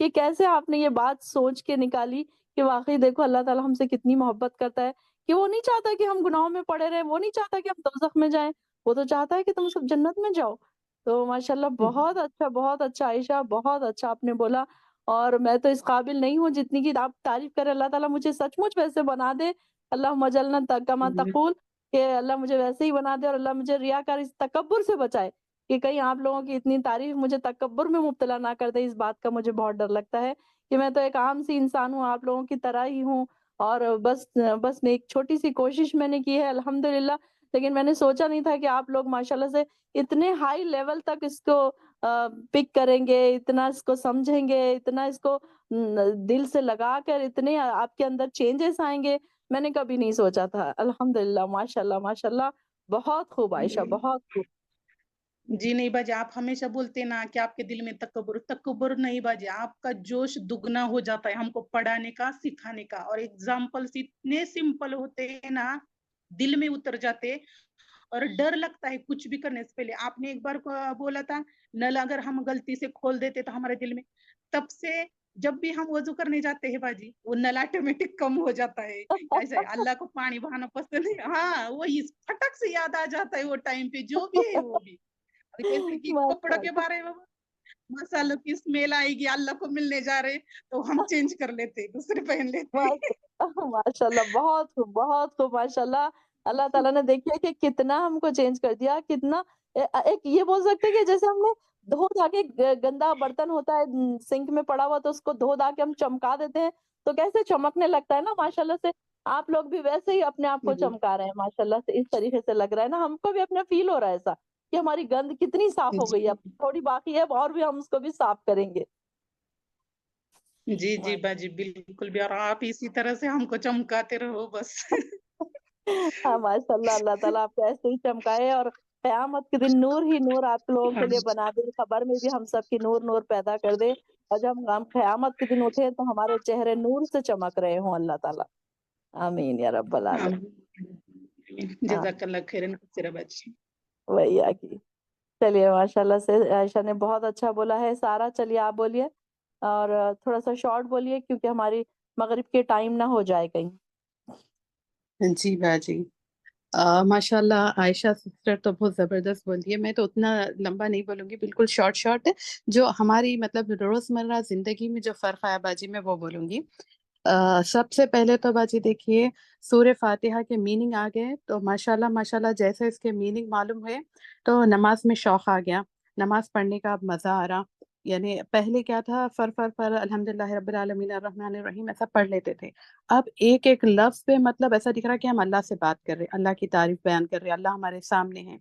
کہ کیسے آپ نے یہ بات سوچ کے نکالی کہ واقعی دیکھو اللہ تعالیٰ ہم سے کتنی محبت کرتا ہے کہ وہ نہیں چاہتا کہ ہم گناہوں میں پڑے رہیں، وہ نہیں چاہتا کہ ہم دوزخ میں جائیں، وہ تو چاہتا ہے کہ تم سب جنت میں جاؤ۔ تو ماشاءاللہ بہت اچھا عائشہ، بہت اچھا آپ نے بولا، اور میں تو اس قابل نہیں ہوں جتنی کہ آپ تعریف کریں۔ اللہ تعالیٰ مجھے سچ مچ ویسے بنا دے، اللہم اجعلنا کما تقول، کہ اللہ مجھے ویسے ہی بنا دے، اور اللہ مجھے ریاکار اس تکبر سے بچائے کہ کہیں آپ لوگوں کی اتنی تعریف مجھے تکبر میں مبتلا نہ کر دے۔ اس بات کا مجھے بہت ڈر لگتا ہے کہ میں تو ایک عام سی انسان ہوں، آپ لوگوں کی طرح ہی ہوں، اور بس ایک چھوٹی سی کوشش میں نے کی ہے الحمدللہ، لیکن میں نے سوچا نہیں تھا کہ آپ لوگ ماشاءاللہ سے اتنے ہائی لیول تک اس کو پک کریں گے، اتنا اس کو سمجھیں گے، اتنا اس کو دل سے لگا کر اتنے آپ کے اندر چینجز آئیں گے، میں نے کبھی نہیں سوچا تھا۔ الحمدللہ، ماشاءاللہ ماشاءاللہ، بہت خوب عائشہ، بہت خوب۔ جی نہیں باجی، آپ ہمیشہ بولتے نا کہ آپ کے دل میں تکبر نہیں باجی، آپ کا جوش دگنا ہو جاتا ہے ہم کو پڑھانے کا، سکھانے کا، اور ایگزامپلس اتنے سمپل ہوتے ہیں نا، دل میں اتر جاتے، اور ڈر لگتا ہے کچھ بھی کرنے سے پہلے۔ آپ نے ایک بار بولا تھا نل اگر ہم غلطی سے کھول دیتے تو ہمارے دل میں، تب سے جب بھی ہم وضو کرنے جاتے ہیں باجی، وہ نل آٹومیٹک کم ہو جاتا ہے۔ ایسا ہے، اللہ کو پانی بہانا پسند ہے، ہاں وہی پھٹک سے یاد آ جاتا ہے وہ ٹائم پہ جو بھی ہے وہ بھی۔ جیسے کہ کپڑوں کے ماشاءاللہ، بارے میں مسالوں کی اسمیل آئے گی، اللہ کو ملنے جا رہے تو ہم چینج کر لیتے، دوسرے پہن لیتے۔ ماشاءاللہ، بہت خوب، بہت خوب، ماشاءاللہ۔ اللہ تعالیٰ نے دیکھیے کہ کتنا ہم کو چینج کر دیا، کتنا ایک یہ بول سکتے ہیں کہ جیسے ہم نے دھو دھا کے گندا برتن ہوتا ہے سنک میں پڑا ہوا، تو اس کو دھو دھا کے ہم چمکا دیتے ہیں تو کیسے چمکنے لگتا ہے نا ماشاءاللہ سے۔ آپ لوگ بھی ویسے ہی اپنے آپ کو چمکا رہے ہیں ماشاءاللہ سے، اس طریقے سے لگ رہا ہے نا، ہم کو بھی اپنا فیل ہو رہا ہے ایسا کہ ہماری گند کتنی صاف ہو گئی ہے، اب تھوڑی باقی ہے اور بھی ہم اس کو بھی صاف کریں گے۔ جی جی باجی، بالکل بھی، اور آپ اسی طرح سے ہم کو چمکاتے رہو بس۔ ہاں ماشاءاللہ، اللہ تعالیٰ آپ کو ایسے ہی چمکائے، اور قیامت کے دن نور ہی نور آپ لوگوں کے لیے بنا دے، خبر میں بھی ہم سب کی نور نور پیدا کر دے، اور جب ہم قیامت کے دن اٹھے تو ہمارے چہرے نور سے چمک رہے ہوں اللہ تعالیٰ۔ آمین یا رب العالمین۔ ہاں، جزاک اللہ خیرن کثیرا باجی۔ وہی کی چلیے، ماشاءاللہ سے عائشہ نے بہت اچھا بولا ہے۔ سارا چلیے آپ بولیے، اور تھوڑا سا شارٹ بولیے کیونکہ ہماری مغرب کے ٹائم نہ ہو جائے کہیں۔ جی باجی، ماشاء اللہ عائشہ سسٹر تو بہت زبردست بولتی ہے، میں تو اتنا لمبا نہیں بولوں گی، بالکل شارٹ جو ہماری مطلب روزمرہ زندگی میں جو فرق ہے باجی میں وہ بولوں گی۔ سب سے پہلے تو باجی دیکھیے سورہ فاتحہ کے میننگ آ گئے تو ماشاءاللہ جیسے اس کے میننگ معلوم ہوئے تو نماز میں شوق آ گیا، نماز پڑھنے کا اب مزہ آ رہا۔ یعنی پہلے کیا تھا، فر الحمدللہ رب العالمین الرحمن الرحیم ایسا پڑھ لیتے تھے، اب ایک ایک لفظ پہ مطلب ایسا دکھ رہا کہ ہم اللہ سے بات کر رہے، اللہ کی تعریف بیان کر رہے، اللہ ہمارے سامنے ہے۔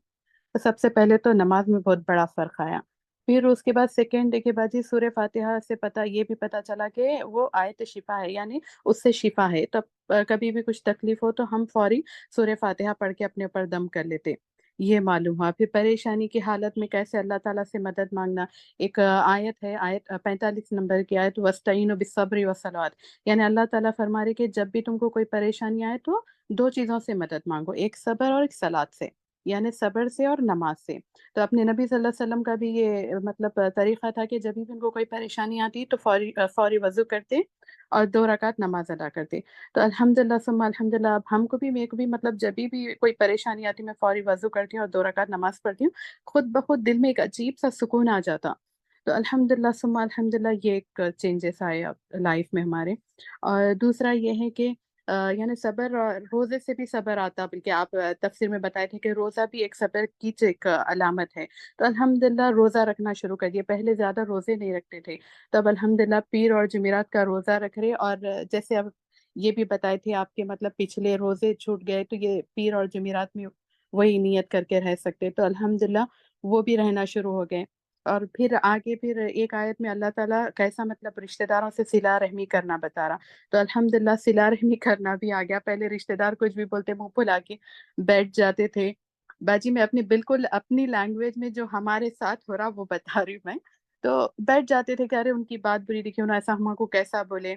تو سب سے پہلے تو نماز میں بہت بڑا فرق آیا۔ پھر اس کے بعد سیکنڈ دیکھیے باجی سورہ فاتحہ سے یہ بھی پتا چلا کہ وہ آیت شفا ہے، یعنی اس سے شفا ہے، تب کبھی بھی کچھ تکلیف ہو تو ہم فوری سورہ فاتحہ پڑھ کے اپنے اوپر دم کر لیتے، یہ معلوم ہوا۔ پھر پریشانی کی حالت میں کیسے اللہ تعالیٰ سے مدد مانگنا، ایک آیت ہے، آیت 45 نمبر کی آیت، وَاسْتَعِینُوا بِالصَّبْرِ وَالصَّلَاةِ، یعنی اللہ تعالیٰ فرما رہے کہ جب بھی تم کو کوئی پریشانی آئے تو دو چیزوں سے مدد مانگو، ایک صبر اور ایک صلاۃ سے، یعنی صبر سے اور نماز سے۔ تو اپنے نبی صلی اللہ علیہ وسلم کا بھی یہ مطلب طریقہ تھا کہ جب بھی ان کو کوئی پریشانی آتی تو فوری وضو کرتے اور 2 رکعت نماز ادا کرتے۔ تو الحمدللہ ثم الحمدللہ اب ہم کو بھی، میرے کو بھی مطلب جب بھی کوئی پریشانی آتی میں فوری وضو کرتی ہوں اور 2 رکعت نماز پڑھتی ہوں، خود بخود دل میں ایک عجیب سا سکون آ جاتا۔ تو الحمدللہ ثم الحمدللہ یہ ایک چینجز آئے لائف میں ہمارے۔ اور دوسرا یہ ہے کہ یعنی صبر، روزے سے بھی صبر آتا، بلکہ آپ تفسیر میں بتائے تھے کہ روزہ بھی ایک صبر کی ایک علامت ہے۔ تو الحمدللہ روزہ رکھنا شروع کر دیا، پہلے زیادہ روزے نہیں رکھتے تھے، تب الحمدللہ پیر اور جمعرات کا روزہ رکھ رہے، اور جیسے اب یہ بھی بتائے تھے آپ کے مطلب پچھلے روزے چھوٹ گئے تو یہ پیر اور جمعرات میں وہی نیت کر کے رہ سکتے، تو الحمدللہ وہ بھی رہنا شروع ہو گئے۔ اور پھر آگے پھر ایک آیت میں اللہ تعالیٰ کیسا مطلب رشتہ داروں سے صلہ رحمی کرنا بتا رہا، تو الحمدللہ صلہ رحمی کرنا بھی آ گیا۔ پہلے رشتہ دار کچھ بھی بولتے منہ پھلا کے بیٹھ جاتے تھے باجی، میں بالکل اپنی لینگویج میں جو ہمارے ساتھ ہو رہا وہ بتا رہی ہوں میں، تو بیٹھ جاتے تھے کہ ارے ان کی بات بری لکھی، انہوں ایسا ہم کو کیسا بولے۔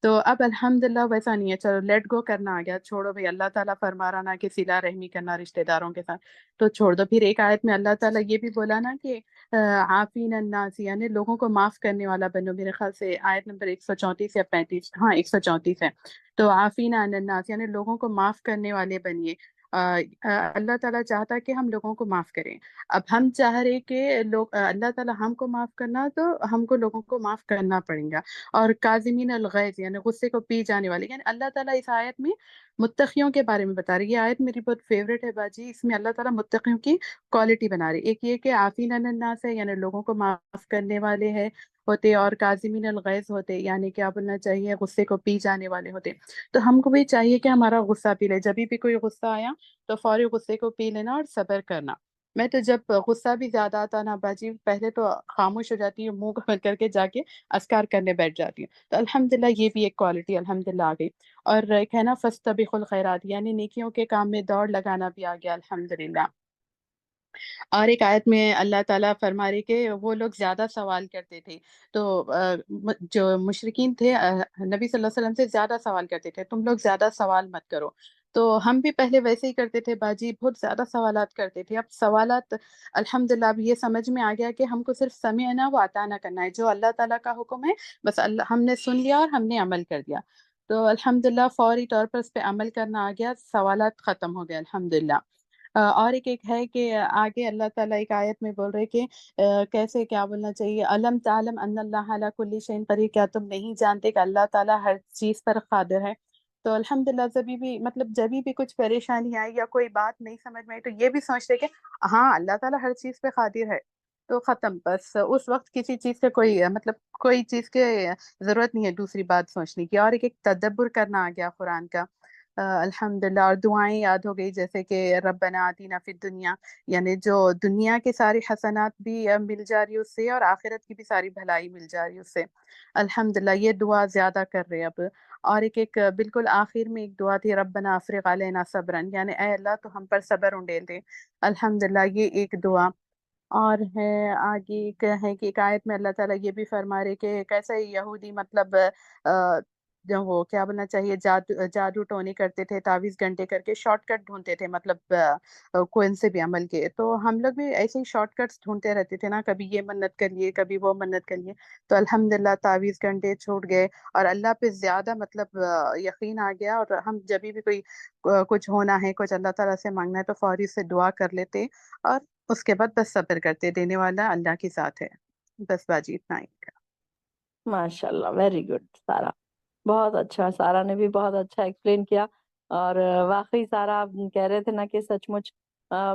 تو اب الحمدللہ ویسا نہیں ہے، چلو لیٹ گو کرنا آ گیا، چھوڑو بھائی، اللہ تعالیٰ فرما رہا نا کہ صلہ رحمی کرنا رشتہ داروں کے ساتھ، تو چھوڑ دو۔ پھر ایک آیت میں اللہ تعالیٰ یہ بھی بولا نا کہ عافین الناس یعنی لوگوں کو معاف کرنے والا بنو. میرے خیال سے آیت نمبر 134 یا 35، ہاں 134 ہے. تو عافین عن الناس یعنی لوگوں کو معاف کرنے والے بنیے. اللہ تعالیٰ چاہتا ہے کہ ہم لوگوں کو معاف کریں. اب ہم چاہ رہے کہ لوگ اللہ تعالیٰ ہم کو معاف کرنا، تو ہم کو لوگوں کو معاف کرنا پڑے گا. اور کاظمین الغیظ یعنی غصے کو پی جانے والے. یعنی اللہ تعالیٰ اس آیت میں متقیوں کے بارے میں بتا رہی ہے. یہ آیت میری بہت فیوریٹ ہے باجی. اس میں اللہ تعالیٰ متقیوں کی کوالٹی بنا رہی. ایک یہ کہ عافین عن الناس ہے یعنی لوگوں کو معاف کرنے والے ہے ہوتے، اور کاظمین الغیظ ہوتے یعنی کیا بولنا چاہیے، غصے کو پی جانے والے ہوتے. تو ہم کو بھی چاہیے کہ ہمارا غصہ پی لے. جب بھی کوئی غصہ آیا تو فوری غصے کو پی لینا اور صبر کرنا. میں تو جب غصہ بھی زیادہ آتا نا باجی، پہلے تو خاموش ہو جاتی ہوں، منہ بند کر کے جا کے اذکار کرنے بیٹھ جاتی ہوں. تو الحمدللہ یہ بھی ایک کوالٹی الحمدللہ آ گئی. اور ایک ہے نا فاستبقوا الخیرات یعنی نیکیوں کے کام میں دوڑ لگانا بھی آ گیا الحمدللہ. اور ایک آیت میں اللہ تعالیٰ فرما رہے کہ وہ لوگ زیادہ سوال کرتے تھے. تو جو مشرکین تھے نبی صلی اللہ علیہ وسلم سے زیادہ سوال کرتے تھے، تم لوگ زیادہ سوال مت کرو. تو ہم بھی پہلے ویسے ہی کرتے تھے باجی، بہت زیادہ سوالات کرتے تھے. اب سوالات الحمدللہ اب یہ سمجھ میں آ گیا کہ ہم کو صرف سمعنا و اطعنا کرنا ہے. جو اللہ تعالیٰ کا حکم ہے بس ہم نے سن لیا اور ہم نے عمل کر دیا. تو الحمدللہ فوری طور پر اس پہ عمل کرنا آ گیا، سوالات ختم ہو گئے الحمدللہ. اور ایک ہے کہ آگے اللہ تعالیٰ ایک آیت میں بول رہے کہ کیسے کیا بولنا چاہیے، علم تعلم ان اللہ علی کل شیء قدیر، کیا تم نہیں جانتے کہ اللہ تعالیٰ ہر چیز پر قادر ہے. تو الحمدللہ جب بھی کچھ پریشانی آئی یا کوئی بات نہیں سمجھ میں آئی تو یہ بھی سوچتے کہ ہاں اللہ تعالیٰ ہر چیز پہ قادر ہے. تو ختم، بس اس وقت کسی چیز کے کوئی چیز کے ضرورت نہیں ہے دوسری بات سوچنے کی. اور ایک تدبر کرنا آ گیا قرآن کا الحمدللہ. اور دعائیں یاد ہو گئی جیسے کہ ربنا آتینا فی الدنیا، یعنی جو دنیا کے ساری حسنات بھی مل جا رہی اس سے، اور آخرت کی بھی ساری بھلائی مل جا رہی اس سے الحمدللہ. یہ دعا زیادہ کر رہے اب. اور ایک بالکل آخر میں ایک دعا تھی ربنا افرغ علینا صبرا، یعنی اے اللہ تو ہم پر صبر انڈیل دے الحمدللہ. یہ ایک دعا. اور ہے آگے ہے کہ ایک آیت میں اللہ تعالیٰ یہ بھی فرما رہے کہ کیسے یہودی مطلب جو وہ کیا بولنا چاہیے جادو ٹونے کرتے تھے، تعویذ گھنٹے کر کے شارٹ کٹ ڈھونڈتے تھے مطلب کوئی سے بھی عمل کے. تو ہم لوگ بھی ایسے ہی شارٹ کٹس ڈھونڈتے رہتے تھے نا، کبھی یہ منت کر لیے کبھی وہ منت کر لیے. تو الحمدللہ تعویذ گھنٹے چھوٹ گئے اور اللہ پہ زیادہ مطلب یقین آ گیا. اور ہم جب بھی کوئی کچھ ہونا ہے، کچھ اللہ تعالیٰ سے مانگنا ہے تو فوری سے دعا کر لیتے اور اس کے بعد بس صبر کرتے. دینے والا اللہ کی ذات ہے. بس باجی اتنا ہی. ماشاء اللہ، ویری گڈ سارا، بہت اچھا. سارا نے بھی بہت اچھا ایکسپلین کیا. اور واقعی سارا آپ کہہ رہے تھے نا کہ سچ مچ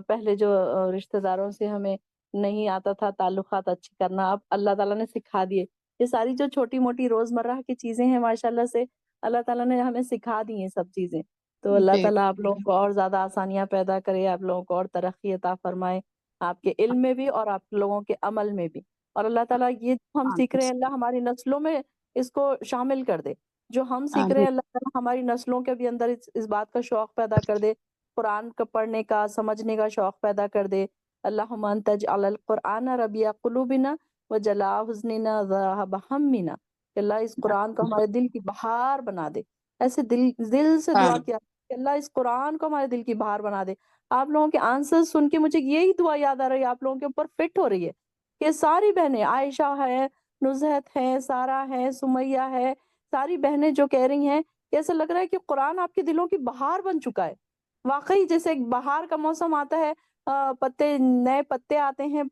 پہلے جو رشتہ داروں سے ہمیں نہیں آتا تھا تعلقات اچھے کرنا، اب اللہ تعالیٰ نے سکھا دیے. یہ ساری جو چھوٹی موٹی روزمرہ کی چیزیں ہیں ماشاء اللہ سے اللہ تعالیٰ نے ہمیں سکھا دی ہیں سب چیزیں. تو اللہ تعالیٰ آپ لوگوں کو اور زیادہ آسانیاں پیدا کرے، آپ لوگوں کو اور ترقی عطا فرمائے، آپ کے علم میں بھی اور آپ لوگوں کے عمل میں بھی. اور اللہ تعالیٰ یہ جو ہم سیکھ رہے ہیں اللہ ہماری نسلوں میں اس کو شامل کر دے. جو ہم سیکھ رہے ہیں اللہ تعالیٰ ہماری نسلوں کے بھی اندر اس بات کا شوق پیدا کر دے، قرآن کا پڑھنے کا سمجھنے کا شوق پیدا کر دے. اللہم انت اجعل القرآن ربیع قلوبنا وجلاء حزننا وذہاب ہمنا. کہ اللہ اس قرآن کو ہمارے دل کی بہار بنا دے. ایسے دل سے دعا کیا کہ اللہ اس قرآن کو ہمارے دل کی بہار بنا دے. آپ لوگوں کے آنسر سن کے مجھے یہی دعا یاد آ رہی ہے، آپ لوگوں کے اوپر فٹ ہو رہی ہے کہ ساری بہنیں، عائشہ ہے، نزہت ہے، سارا ہے، سمیہ ہے، ساری بہنیں جو کہہ رہی ہیں کہ ایسا لگ رہا ہے کہ قرآن آپ کے دلوں کی بہار بن چکا ہے. واقعی جیسے ایک بہار کا موسم آتا ہے، نئے پتے آتے ہیں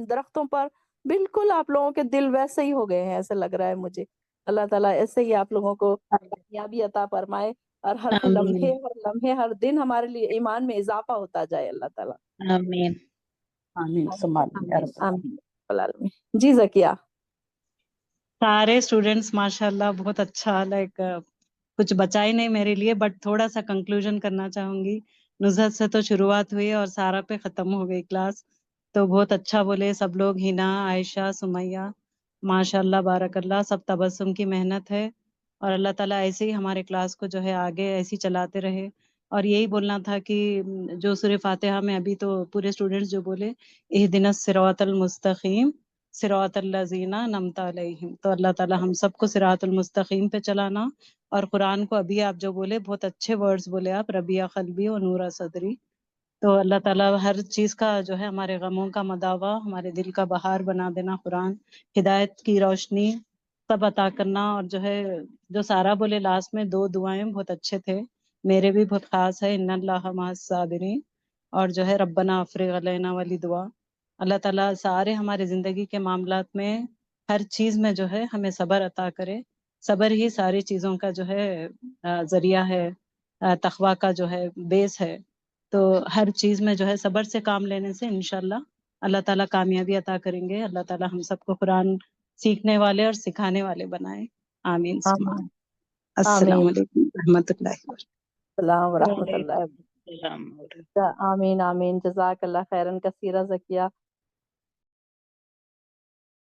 درختوں پر، بالکل آپ لوگوں کے دل ویسے ہی ہو گئے ہیں ایسا لگ رہا ہے مجھے. اللہ تعالیٰ ایسے ہی آپ لوگوں کو کامیابی عطا فرمائے اور ہر لمحے ہر دن ہمارے لیے ایمان میں اضافہ ہوتا جائے. اللہ تعالیٰ آمین. آمین ثم آمین یا رب آمین العالمین. جی زکیہ. سارے اسٹوڈینٹس ماشاء اللہ بہت اچھا، لائک کچھ بچا ہی نہیں میرے لیے، بٹ تھوڑا سا کنکلوژن کرنا چاہوں گی. نزہت سے تو شروعات ہوئی اور سارا پہ ختم ہو گئی کلاس. تو بہت اچھا بولے سب لوگ، ہنا، عائشہ، سمیہ، ماشاء اللہ بارک اللہ. سب تبسم کی محنت ہے اور اللہ تعالیٰ ایسے ہی ہمارے کلاس کو جو ہے آگے ایسے ہی چلاتے رہے. اور یہی بولنا تھا کہ جو سورہ فاتحہ میں ابھی تو پورے اسٹوڈینٹس جو بولے اہدنا الصراط المستقیم صراط الذین انعمت علیہم، تو اللہ تعالیٰ ہم سب کو صراط المستقیم پہ چلانا. اور قرآن کو ابھی آپ جو بولے بہت اچھے ورڈز بولے آپ، ربیع قلبی و نور صدری. تو اللہ تعالیٰ ہر چیز کا جو ہے ہمارے غموں کا مداوا، ہمارے دل کا بہار بنا دینا، قرآن ہدایت کی روشنی سب عطا کرنا. اور جو ہے جو سارا بولے لاسٹ میں 2 دعائیں بہت اچھے تھے، میرے بھی بہت خاص ہے، ان اللہ مع الصابرین، اور جو ہے ربنا افرغ علینا والی دعا. اللہ تعالیٰ سارے ہمارے زندگی کے معاملات میں ہر چیز میں جو ہے ہمیں صبر عطا کرے. صبر ہی ساری چیزوں کا جو ہے ذریعہ ہے، تقویٰ کا جو ہے بیس ہے. تو ہر چیز میں جو ہے صبر سے کام لینے سے انشاءاللہ اللہ تعالیٰ کامیابی عطا کریں گے. اللہ تعالیٰ ہم سب کو قرآن سیکھنے والے اور سکھانے والے بنائے. آمین ثم آمین آمین. السلام آمین. علیکم ورحمۃ اللہ وبرکاتہ. السلام ورحمۃ اللہ. وعلیکم السلام ورحمۃ اللہ. آمین آمین. جزاک اللہ خیرن کثیرہ زکیہ.